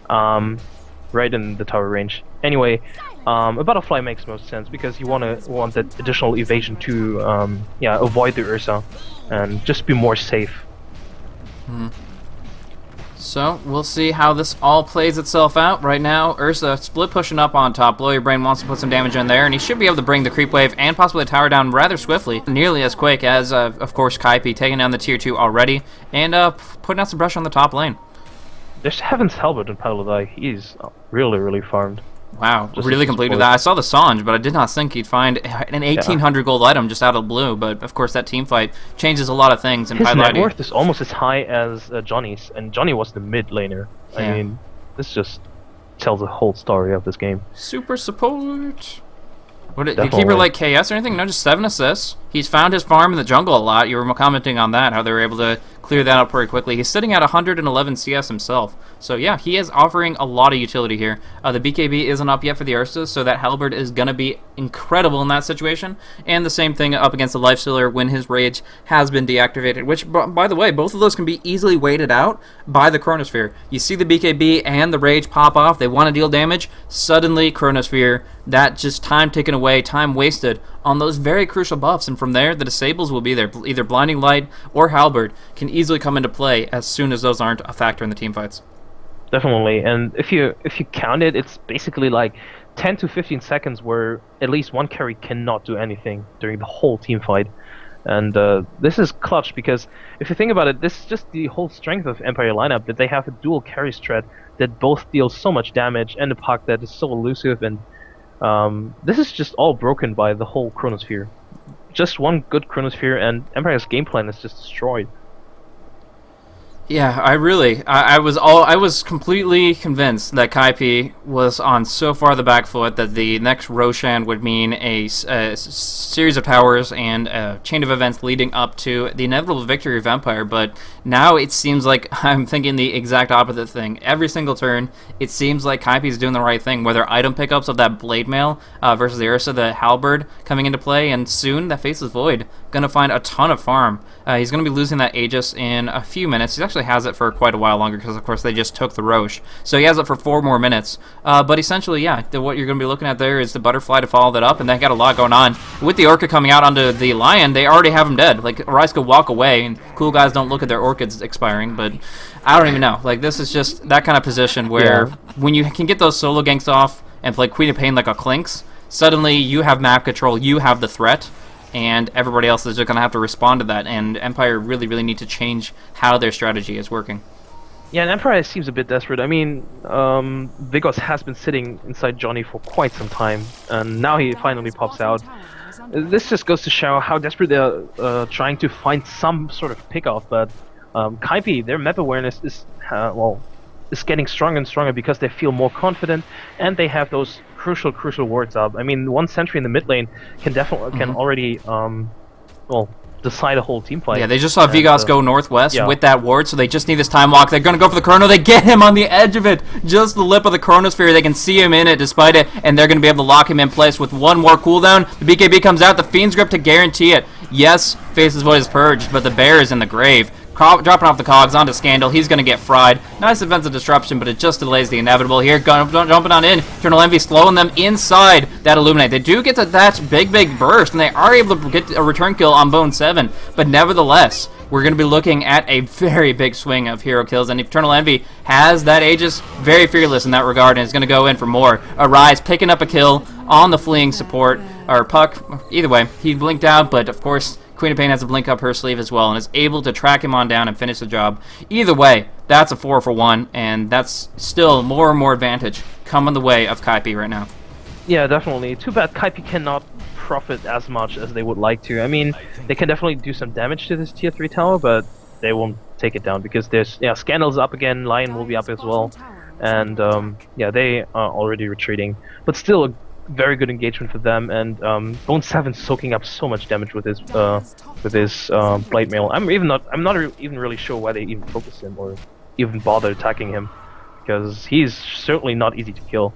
Speaker 3: right in the tower range. Anyway, a Butterfly makes most sense because you want that additional evasion to avoid the Ursa and just be more safe.
Speaker 1: So, we'll see how this all plays itself out. Right now, Ursa split pushing up on top. Blow Your Brain wants to put some damage in there, and he should be able to bring the creep wave and possibly a tower down rather swiftly. Nearly as quick as, of course, Kaipi taking down the tier 2 already, and putting out some pressure on the top lane.
Speaker 3: There's Heaven's Halberd in Paladai. He's really farmed.
Speaker 1: Wow,
Speaker 3: Just
Speaker 1: really completed that. I saw the Sange, but I did not think he'd find an 1800 gold item just out of the blue. But of course, that team fight changes a lot of things. In
Speaker 3: His net
Speaker 1: Paladai.
Speaker 3: worth is almost as high as Johnny's, and Johnny was the mid laner.
Speaker 1: Yeah.
Speaker 3: I mean, this just tells the whole story of this game.
Speaker 1: Super support. What did Keeper like KS or anything? No, just 7 assists. He's found his farm in the jungle a lot. You were commenting on that, how they were able to clear that up pretty quickly. He's sitting at 111 CS himself. So yeah, he is offering a lot of utility here. The BKB isn't up yet for the Ursas, so that Halberd is going to be incredible in that situation. And the same thing up against the Lifestealer when his Rage has been deactivated, which, by the way, both of those can be easily weighted out by the Chronosphere. You see the BKB and the Rage pop off, they want to deal damage, suddenly Chronosphere, that just time taken away, time wasted on those very crucial buffs, and from there, the disables will be there. Either Blinding Light or Halberd can easily come into play as soon as those aren't a factor in the team fights.
Speaker 3: Definitely, and if you count it, it's basically like 10 to 15 seconds where at least one carry cannot do anything during the whole team fight. And this is clutch because if you think about it, this is just the whole strength of Empire lineup, that they have a dual carry strat that both deal so much damage and a puck that is so elusive, and this is just all broken by the whole Chronosphere. Just one good Chronosphere and Empire's game plan is just destroyed.
Speaker 1: Yeah, I was completely convinced that Kaipi was on so far the back foot that the next Roshan would mean a series of towers and a chain of events leading up to the inevitable victory of Empire, but now it seems like I'm thinking the exact opposite thing. Every single turn, it seems like Kaipi's doing the right thing, whether item pickups of that Blade Mail versus the Ursa, the Halberd coming into play, and soon that Faceless Void gonna find a ton of farm. He's gonna be losing that Aegis in a few minutes. He actually has it for quite a while longer because, of course, they just took the Roche. So he has it for 4 more minutes. But essentially, yeah, what you're going to be looking at there is the Butterfly to follow that up, and they got a lot going on. With the Orchid coming out onto the Lion, they already have him dead. Like, Arise could walk away, and cool guys don't look at their Orchids expiring, but I don't even know. Like, this is just that kind of position where when you can get those solo ganks off and play Queen of Pain like a Clinks, suddenly you have map control, you have the threat, and everybody else is just going to have to respond to that, and Empire really need to change how their strategy is working.
Speaker 3: Yeah, and Empire seems a bit desperate. I mean, Vigos has been sitting inside Johnny for quite some time, and now he finally pops out. This just goes to show how desperate they're trying to find some sort of pick-off, but Kaipi, their map awareness is, is getting stronger and stronger because they feel more confident, and they have those crucial wards up. I mean, one sentry in the mid lane can definitely can already decide a whole team fight.
Speaker 1: Yeah, they just saw Vigos go northwest with that ward, so they just need this time walk. They're gonna go for the chrono. They get him on the edge of it, just the lip of the chronosphere. They can see him in it despite it, and they're gonna be able to lock him in place with one more cooldown. The BKB comes out, the Fiend's Grip to guarantee it. Yes, Faceless Void is purged, but the bear is in the grave. Dropping off the cogs onto Scandal. He's going to get fried. Nice defensive disruption, but it just delays the inevitable here. Jumping on in. Eternal Envy slowing them inside that Illuminate. They do get that big burst, and they are able to get a return kill on Bone 7. But nevertheless, we're going to be looking at a very big swing of hero kills, and Eternal Envy has that Aegis very fearless in that regard, and is going to go in for more. Arise picking up a kill on the fleeing support, or Puck. Either way, he blinked out, but of course, Queen of Pain has a blink up her sleeve as well and is able to track him on down and finish the job. Either way, that's a 4 for 1, and that's still more and more advantage coming the way of Kaipi right now.
Speaker 3: Yeah, definitely. Too bad Kaipi cannot profit as much as they would like to. I mean, they can definitely do some damage to this tier 3 tower, but they won't take it down because there's Scandal's up again, Lion will be up as well, and they are already retreating. But still, a very good engagement for them, and Bone 7 soaking up so much damage with his Blade Mail. I'm not even really sure why they even focus him or even bother attacking him, because he's certainly not easy to kill.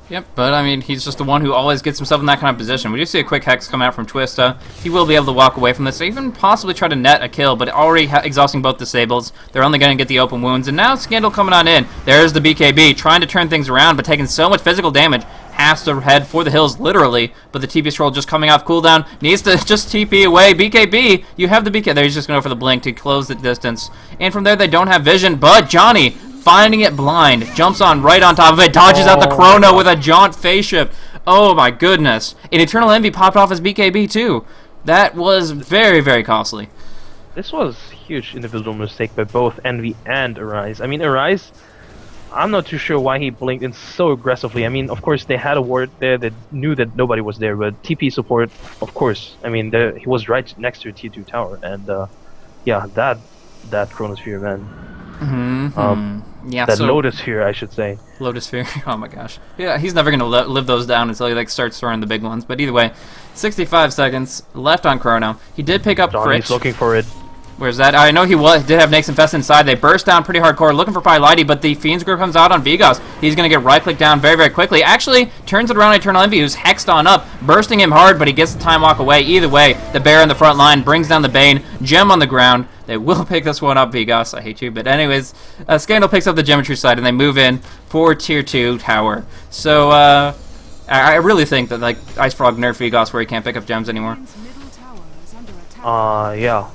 Speaker 1: Yep, but I mean, he's just the one who always gets himself in that kind of position. We do see a quick Hex come out from Twista. He will be able to walk away from this, even possibly try to net a kill, but already exhausting both disables. They're only going to get the open wounds, and now Scandal coming on in. There's the BKB, trying to turn things around, but taking so much physical damage. has to head for the hills, literally, but the TP scroll just coming off cooldown, needs to just TP away. BKB, you have the BK, there he's just going to go for the blink to close the distance, and from there they don't have vision, but Johnny, finding it blind, jumps on right on top of it, dodges out the Chrono with a jaunt phase shift. Oh my goodness. And Eternal Envy popped off his BKB too. That was very, very costly.
Speaker 3: This was a huge individual mistake by both Envy and Arise. I mean, Arise, I'm not too sure why he blinked in so aggressively. I mean, of course, they had a ward there that knew that nobody was there, but TP support, of course. I mean, he was right next to a tier 2 tower, and yeah, that Chronosphere, man.
Speaker 1: Yeah,
Speaker 3: that Lotus Sphere, I should say.
Speaker 1: Lotus Sphere. Oh my gosh. Yeah, he's never gonna live those down until he like starts throwing the big ones. But either way, 65 seconds left on Chrono. He did pick up
Speaker 3: Johnny's
Speaker 1: Critch.
Speaker 3: Looking for it.
Speaker 1: Where's that? I know he did have Nyx Infest inside. They burst down pretty hardcore, looking for Pylighty, but the Fiend's Grip comes out on Vigos. He's going to get right-clicked down very, very quickly. Actually, turns it around Eternal Envy, who's hexed on up, bursting him hard, but he gets the time walk away. Either way, the Bear in the front line brings down the Bane. Gem on the ground. They will pick this one up, Vigos. I hate you. But anyways, Scandal picks up the Geometry side, and they move in for Tier 2 tower. So, I really think that, like, Ice Frog nerfed Vigos where he can't pick up gems anymore.
Speaker 3: Yeah.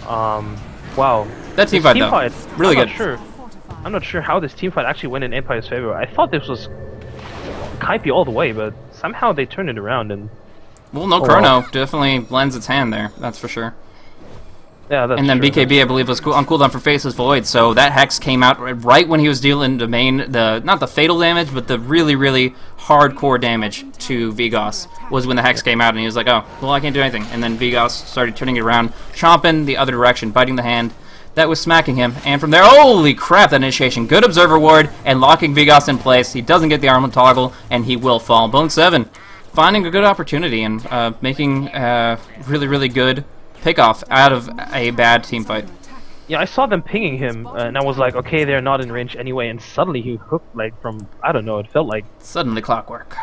Speaker 3: Wow.
Speaker 1: That team fight, though, really good.
Speaker 3: I'm not sure how this team fight actually went in Empire's favor. I thought this was Kaipi all the way, but somehow they turned it around and...
Speaker 1: Well, no Chrono definitely lends its hand there, that's for sure.
Speaker 3: Yeah, that's
Speaker 1: and then
Speaker 3: true.
Speaker 1: BKB, I believe, was on cooldown for Faceless Void, so that Hex came out right when he was dealing not the fatal damage, but the really, really hardcore damage to Vigos was when the Hex came out, and he was like, oh, well, I can't do anything. And then Vigos started turning it around, chomping the other direction, biting the hand. That was smacking him, and from there, holy crap, that initiation. Good Observer Ward, and locking Vigos in place. He doesn't get the armor toggle, and he will fall. Bone 7, finding a good opportunity and making really, really good pickoff out of a bad team fight.
Speaker 3: Yeah, I saw them pinging him, and I was like, okay, they're not in range anyway, and suddenly he hooked, like, from, I don't know, it felt like...
Speaker 1: Suddenly clockwork.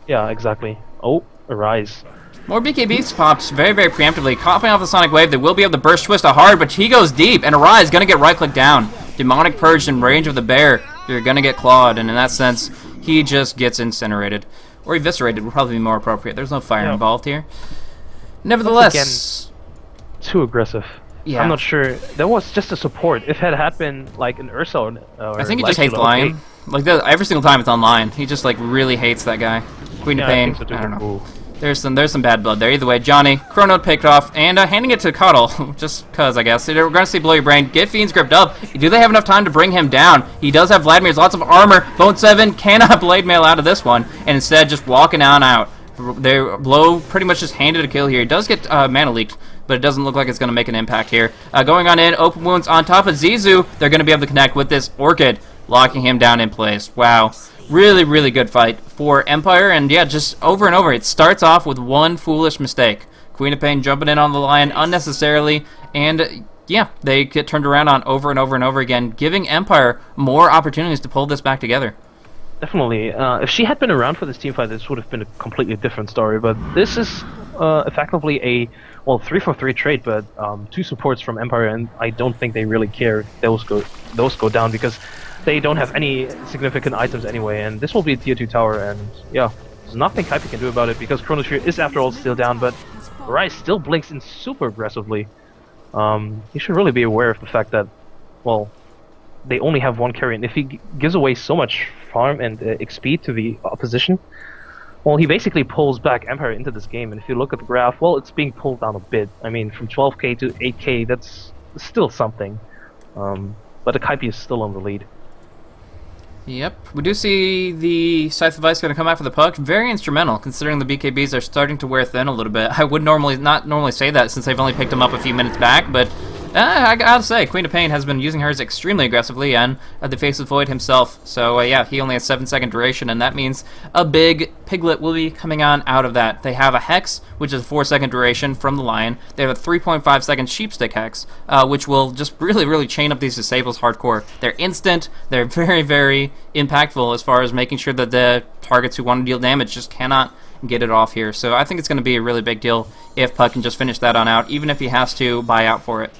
Speaker 3: Yeah, exactly. Oh, Arise.
Speaker 1: More BKBs pops very, very preemptively. Copying off the Sonic Wave, they will be able to burst Twist hard, but he goes deep, and Arise gonna get right-clicked down. Demonic Purged in range of the Bear. You're gonna get clawed, and in that sense, he just gets incinerated. Or eviscerated would probably be more appropriate. There's no fire involved here. Nevertheless...
Speaker 3: Too aggressive.
Speaker 1: Yeah.
Speaker 3: I'm not sure. That was just a support. If it had been like an Ursa or
Speaker 1: I think he just hates Lion. Like every single time it's online, he just like really hates that guy. Queen of Pain. I don't know. There's some bad blood there. Either way, Johnny Chrono picked off and handing it to Cuddle, just cause I guess. We're gonna see Blow Your Brain. Get Fiend's Grip up. Do they have enough time to bring him down? He does have Vladimir's lots of armor. Bone 7 cannot Blade Mail out of this one, and instead just walking on out. Blow pretty much just handed a kill here. He does get mana leaked, but it doesn't look like it's going to make an impact here. Going on in, open wounds on top of Zizu. They're going to be able to connect with this Orchid, locking him down in place. Wow. Really, really good fight for Empire, and yeah, just over and over. It starts off with one foolish mistake. Queen of Pain jumping in on the Lion unnecessarily, and yeah, they get turned around on over and over and over again, giving Empire more opportunities to pull this back together.
Speaker 3: Definitely. If she had been around for this team fight, this would have been a completely different story. But this is effectively a 3-for-3 trade, but 2 supports from Empire, and I don't think they really care if those go down because they don't have any significant items anyway. And this will be a tier 2 tower, and yeah, there's nothing Kaipi can do about it because Chronosphere is after all still down, but Rise still blinks in super aggressively. He should really be aware of the fact that, well, they only have one carry, and if he gives away so much farm and XP to the opposition, well, he basically pulls back Empire into this game. And if you look at the graph, well, it's being pulled down a bit. I mean, from 12k to 8k, that's still something. But the Kaipi is still on the lead.
Speaker 1: Yep, we do see the Scythe of Ice going to come out for the puck. Very instrumental, considering the BKBs are starting to wear thin a little bit. I would not normally say that since they've only picked them up a few minutes back, but I gotta say, Queen of Pain has been using hers extremely aggressively, and the Faceless Void himself. So yeah, he only has 7-second duration, and that means a big Piglet will be coming on out of that. They have a Hex, which is a 4-second duration from the Lion. They have a 3.5-second Sheepstick Hex, which will just really, really chain up these disables hardcore. They're instant, they're very, very impactful as far as making sure that the targets who want to deal damage just cannot get it off here. So I think it's going to be a really big deal if Puck can just finish that on out, even if he has to buy out for it.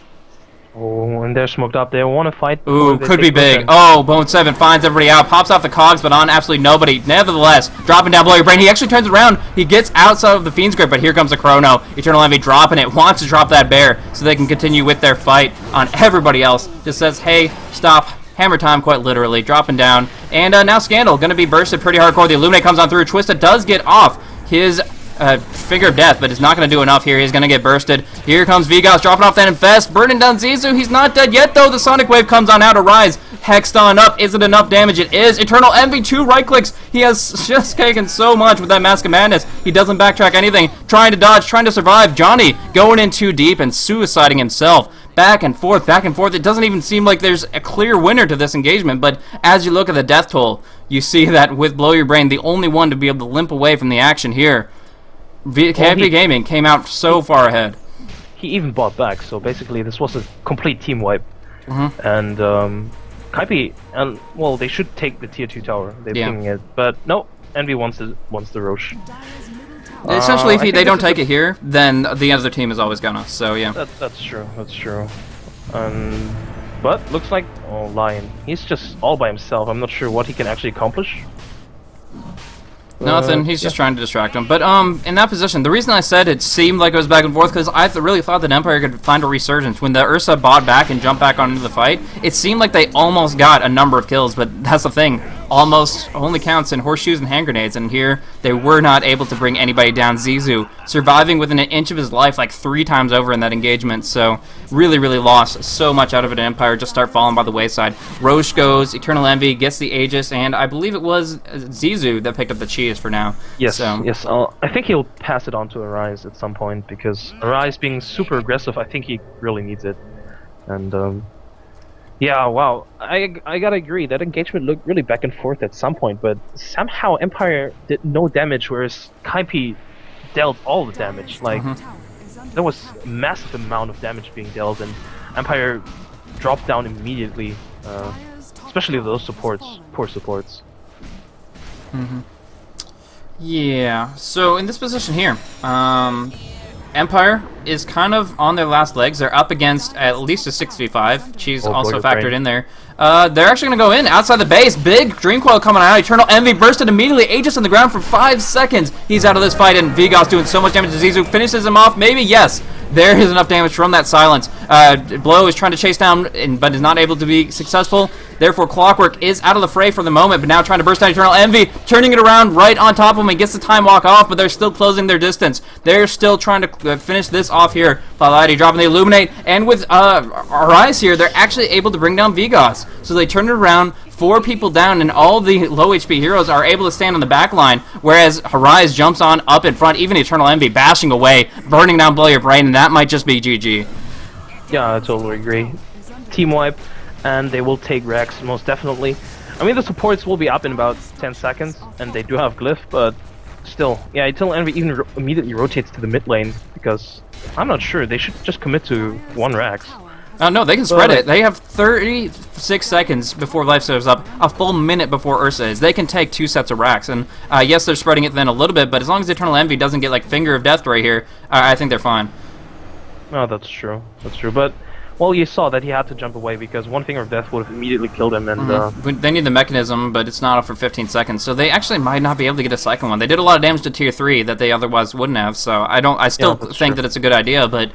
Speaker 3: Oh, and they're smoked up. They want to fight.
Speaker 1: Ooh,
Speaker 3: They
Speaker 1: could be
Speaker 3: take
Speaker 1: big.
Speaker 3: Roshan.
Speaker 1: Oh, Bone 7 finds everybody out, pops off the cogs, but on absolutely nobody. Nevertheless, dropping down below your brain. He actually turns around. He gets outside of the Fiend's grip, but here comes the Chrono. Eternal Envy dropping it, wants to drop that bear so they can continue with their fight on everybody else. Just says, hey, stop. Hammer time, quite literally, dropping down. And now Scandal, going to be bursted pretty hardcore. The Illuminate comes on through. Twista does get off his Finger of Death, but it's not going to do enough here. He's going to get bursted. Here comes Vigos dropping off that Infest, burning down Zizu. He's not dead yet, though. The Sonic Wave comes on out. Arise, hexed on up. Is it enough damage? It is. Eternal Envy, 2 right clicks. He has just taken so much with that Mask of Madness. He doesn't backtrack anything. Trying to dodge, trying to survive. Johnny going in too deep and suiciding himself. Back and forth, back and forth. It doesn't even seem like there's a clear winner to this engagement, but as you look at the death toll, you see that with Blow Your Brain, the only one to be able to limp away from the action here, Kaipi Gaming came out so far ahead.
Speaker 3: He even bought back, so basically this was a complete team wipe. And Kaipi, and well, they should take the tier 2 tower. They're pinging it, but no, Envy wants the Roche.
Speaker 1: Essentially, if they don't take it here, then the other team is always gonna. So yeah,
Speaker 3: that's true. That's true. But looks like Lion. He's just all by himself. I'm not sure what he can actually accomplish.
Speaker 1: Nothing. He's just trying to distract him. But in that position, the reason I said it seemed like it was back and forth because I really thought that Empire could find a resurgence when the Ursa bought back and jumped back onto the fight. It seemed like they almost got a number of kills, but that's the thing. Almost only counts in horseshoes and hand grenades, and here they were not able to bring anybody down. Zizu surviving within an inch of his life like 3 times over in that engagement, so really lost so much out of it. Empire just start falling by the wayside. Roche goes, Eternal Envy gets the Aegis, and I believe it was Zizu that picked up the cheese for now.
Speaker 3: Yes,
Speaker 1: so.
Speaker 3: yes. I think he'll pass it on to Arise at some point, because Arise being super aggressive, I think he really needs it. And yeah, wow. I gotta agree, that engagement looked really back and forth at some point, but somehow Empire did no damage, whereas Kaipi dealt all the damage. Like, there was a massive amount of damage being dealt, and Empire dropped down immediately, especially those supports, poor supports.
Speaker 1: Yeah, so in this position here, Empire is kind of on their last legs. They're up against at least a 6v5. She's also factored in there. They're actually going to go in outside the base. Big Dream Coil coming out. Eternal Envy bursted immediately. Aegis on the ground for 5 seconds. He's out of this fight, and Vigos doing so much damage to Zizu. Finishes him off. Maybe, yes. There is enough damage from that silence. Blow is trying to chase down, but is not able to be successful. Therefore, Clockwork is out of the fray for the moment, but now trying to burst down Eternal Envy, turning it around right on top of him. He gets the time walk off, but they're still closing their distance. They're still trying to finish this off here. Paladi dropping the Illuminate, and with Arise here, they're actually able to bring down Vigos. So they turn it around, 4 people down, and all the low HP heroes are able to stand on the back line, whereas Arise jumps on up in front, even Eternal Envy bashing away, burning down Blow Your Brain, and that might just be GG.
Speaker 3: Yeah, I totally agree. Team wipe, and they will take Rex, most definitely. I mean, the supports will be up in about 10 seconds, and they do have Glyph, but still, yeah, Eternal Envy even immediately rotates to the mid lane, because I'm not sure, they should just commit to 1 Rex.
Speaker 1: No, they can spread it. They have 36 seconds before life serves up, a full minute before Ursa is. They can take 2 sets of racks, and yes, they're spreading it then a little bit, but as long as Eternal Envy doesn't get like Finger of Death right here, I think they're fine.
Speaker 3: No, that's true. That's true, but well, you saw that he had to jump away because 1 Finger of Death would have immediately killed him, and
Speaker 1: they need the mechanism, but it's not up for 15 seconds, so they actually might not be able to get a second one. They did a lot of damage to tier 3 that they otherwise wouldn't have, so I still think that it's a good idea, but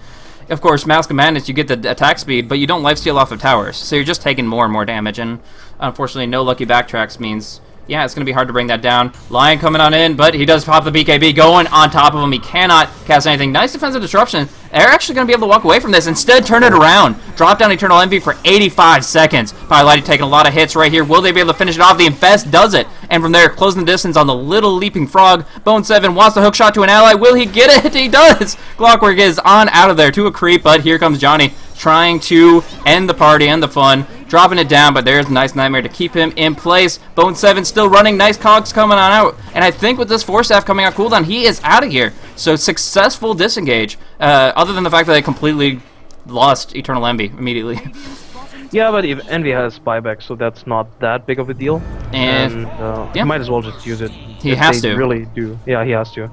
Speaker 1: of course, Mask of Madness, you get the attack speed, but you don't lifesteal off of towers, so you're just taking more and more damage, and unfortunately, no lucky backtracks means, yeah, it's going to be hard to bring that down. Lion coming on in, but he does pop the BKB, going on top of him. He cannot cast anything. Nice defensive disruption. They're actually going to be able to walk away from this. Instead, turn it around. Drop down Eternal Envy for 85 seconds. Pilotti taking a lot of hits right here. Will they be able to finish it off? The Infest does it. And from there, closing the distance on the little leaping frog. Bone 7 wants the hook shot to an ally. Will he get it? He does. Clockwork is on out of there to a creep, but here comes Johnny trying to end the party and the fun. Dropping it down, but there's a nice Nightmare to keep him in place. Bone 7 still running. Nice cogs coming on out. And I think with this Force Staff coming out cooldown, he is out of here. So successful disengage, other than the fact that they completely lost Eternal Envy immediately.
Speaker 3: Yeah, but if Envy has buyback, so that's not that big of a deal. And
Speaker 1: yeah,
Speaker 3: he might as well just use it.
Speaker 1: He has to.
Speaker 3: Really do. Yeah, he has to.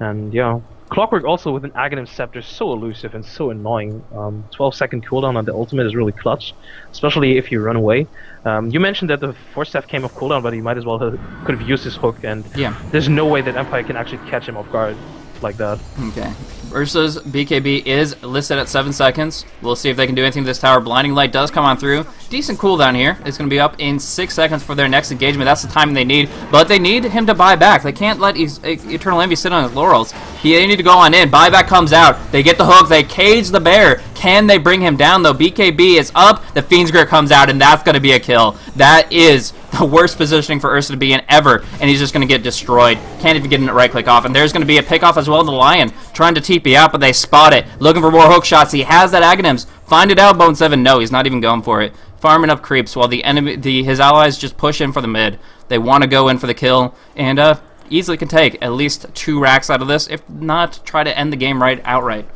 Speaker 3: And yeah. Clockwork also with an Aghanim Scepter, so elusive and so annoying. 12-second cooldown on the ultimate is really clutch, especially if you run away. You mentioned that the Force Staff came off cooldown, but he might as well could have used his hook, and
Speaker 1: Yeah.
Speaker 3: there's no way that Empire can actually catch him off guard like that.
Speaker 1: Okay. Ursa's BKB is listed at 7 seconds. We'll see if they can do anything to this tower. Blinding Light does come on through. Decent cooldown here. It's going to be up in 6 seconds for their next engagement. That's the time they need. But they need him to buy back. They can't let Eternal Envy sit on his laurels. They need to go on in. Buyback comes out. They get the hook. They cage the bear. Can they bring him down, though? BKB is up. The Fiend's Grit comes out, and that's going to be a kill. That is the worst positioning for Ursa to be in ever, and he's just going to get destroyed. Can't even get a right-click off. And there's going to be a pick-off as well. The Lion trying to TP out, but they spot it. Looking for more hook shots. He has that Aghanims. Find it out, Bone 7. No, he's not even going for it. Farming up creeps while his allies just push in for the mid. They want to go in for the kill, and easily can take at least 2 racks out of this, if not try to end the game outright.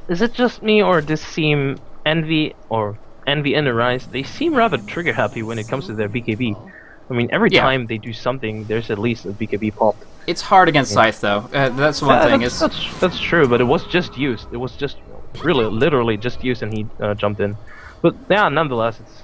Speaker 3: Is it just me, or does seem Envy and Arise, they seem rather trigger happy when it comes to their BKB. I mean, every time they do something, there's at least a BKB popped.
Speaker 1: It's hard against Scythe, though. That's one thing.
Speaker 3: That's true, but it was just used. It was just really, literally just used, and he jumped in. But yeah, nonetheless, it's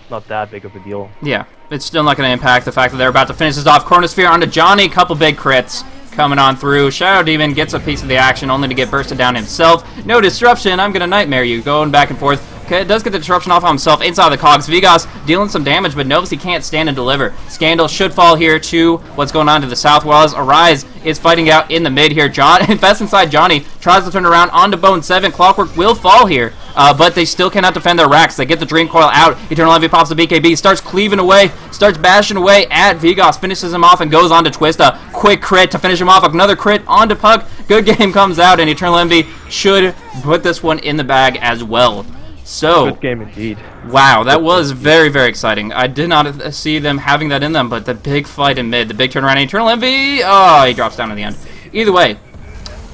Speaker 3: not that big of a deal.
Speaker 1: Yeah, it's still not going to impact the fact that they're about to finish this off. Chronosphere onto Johnny, couple big crits coming on through. Shadow Demon gets a piece of the action, only to get bursted down himself. No disruption, I'm going to nightmare you. Going back and forth. Okay, it does get the disruption off on himself inside the cogs. Vigas dealing some damage, but knows he can't stand and deliver. Scandal should fall here to what's going on to the south, whereas Arise is fighting out in the mid here. John invests inside Johnny, tries to turn around onto Bone 7. Clockwork will fall here, but they still cannot defend their racks. They get the Dream Coil out. Eternal Envy pops the BKB, starts cleaving away, starts bashing away at Vigas, finishes him off and goes on to Twista. Quick crit to finish him off. Another crit onto Puck. Good game comes out, and Eternal Envy should put this one in the bag as well. So,
Speaker 3: good game indeed.
Speaker 1: Wow, that was very, very exciting. I did not see them having that in them, but the big fight in mid, the big turnaround, Eternal Envy, oh, he drops down in the end. Either way,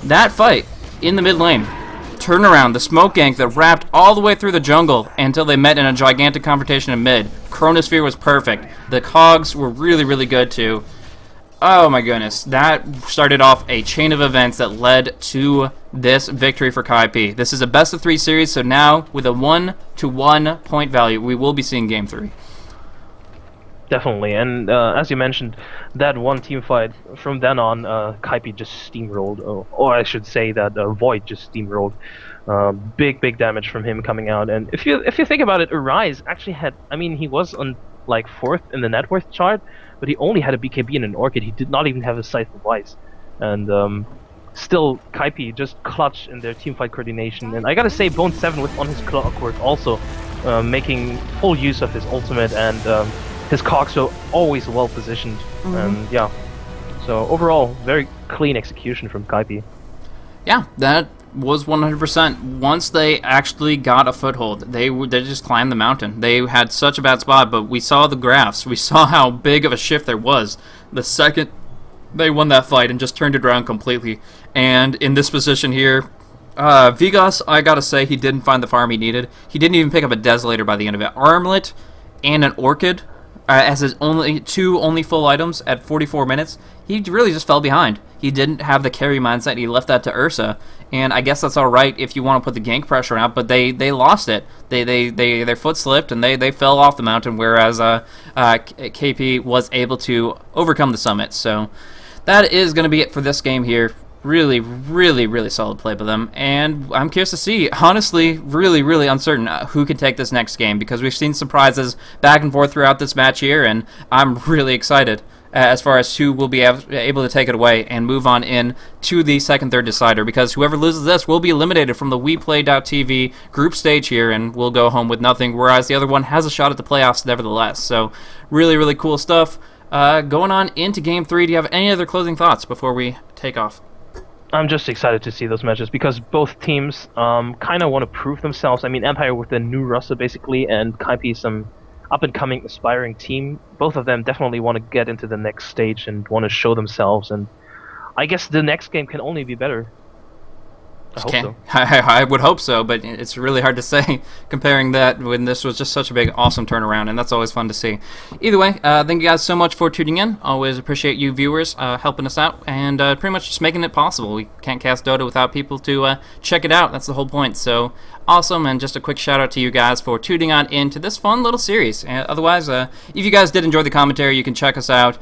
Speaker 1: that fight in the mid lane, turnaround, the smoke gank that wrapped all the way through the jungle until they met in a gigantic confrontation in mid. Chronosphere was perfect. The cogs were really, really good too. Oh my goodness, that started off a chain of events that led to this victory for Kaipi. This is a best of 3 series, so now with a 1-to-1 point value, we will be seeing game 3.
Speaker 3: Definitely, and as you mentioned, that one team fight, from then on, Kaipi just steamrolled, or I should say that Void just steamrolled. Big damage from him coming out, and if you think about it, Arise actually had, I mean, he was on like 4th in the net worth chart, but he only had a BKB and an Orchid. He did not even have a Scythe device, and still Kaipi just clutch in their teamfight coordination. And I gotta say, Bone 7 was on his Clockwork also, making full use of his ultimate, and his cogs were always well positioned. And yeah, so overall, very clean execution from Kaipi.
Speaker 1: Yeah, that was 100%. Once they actually got a foothold, they just climbed the mountain. They had such a bad spot, but we saw the graphs. We saw how big of a shift there was the second they won that fight and just turned it around completely. And in this position here, Vigas, I gotta say, he didn't find the farm he needed. He didn't even pick up a Desolator by the end of it. Armlet and an Orchid as his only full items at 44 minutes. He really just fell behind. He didn't have the carry mindset. He left that to Ursa, and I guess that's all right if you want to put the gank pressure out. But they lost it. Their foot slipped and they fell off the mountain. Whereas KP was able to overcome the summit. So that is going to be it for this game here. Really, really, really solid play by them, and I'm curious to see. Honestly, really, really uncertain who can take this next game, because we've seen surprises back and forth throughout this match here, and I'm really excited as far as who will be able to take it away and move on in to the second, third decider, because whoever loses this will be eliminated from the WePlay.tv group stage here, and will go home with nothing, whereas the other one has a shot at the playoffs nevertheless. So really, really cool stuff. Going on into Game 3, do you have any other closing thoughts before we take off?
Speaker 3: I'm just excited to see those matches, because both teams kind of want to prove themselves. I mean, Empire with the new roster basically, and Kaipi, some up-and-coming aspiring team. Both of them definitely want to get into the next stage and want to show themselves, and I guess the next game can only be better. I hope so.
Speaker 1: I would hope so, but it's really hard to say comparing that when this was just such a big, awesome turnaround, and that's always fun to see. Either way, thank you guys so much for tuning in. Always appreciate you viewers helping us out, and pretty much just making it possible. We can't cast Dota without people to check it out. That's the whole point. So awesome, and just a quick shout out to you guys for tuning on into this fun little series. Otherwise, if you guys did enjoy the commentary, you can check us out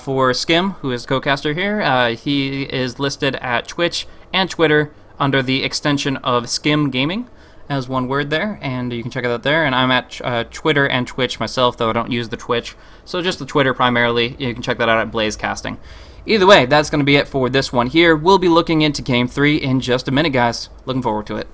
Speaker 1: for Skim, who is co-caster here. He is listed at Twitch and Twitter under the extension of Skim Gaming as one word there, and you can check it out there. And I'm at Twitter and Twitch myself, though I don't use the Twitch, so just the Twitter primarily. You can check that out at Blaze Casting. Either way, that's going to be it for this one here. We'll be looking into Game 3 in just a minute, guys. Looking forward to it.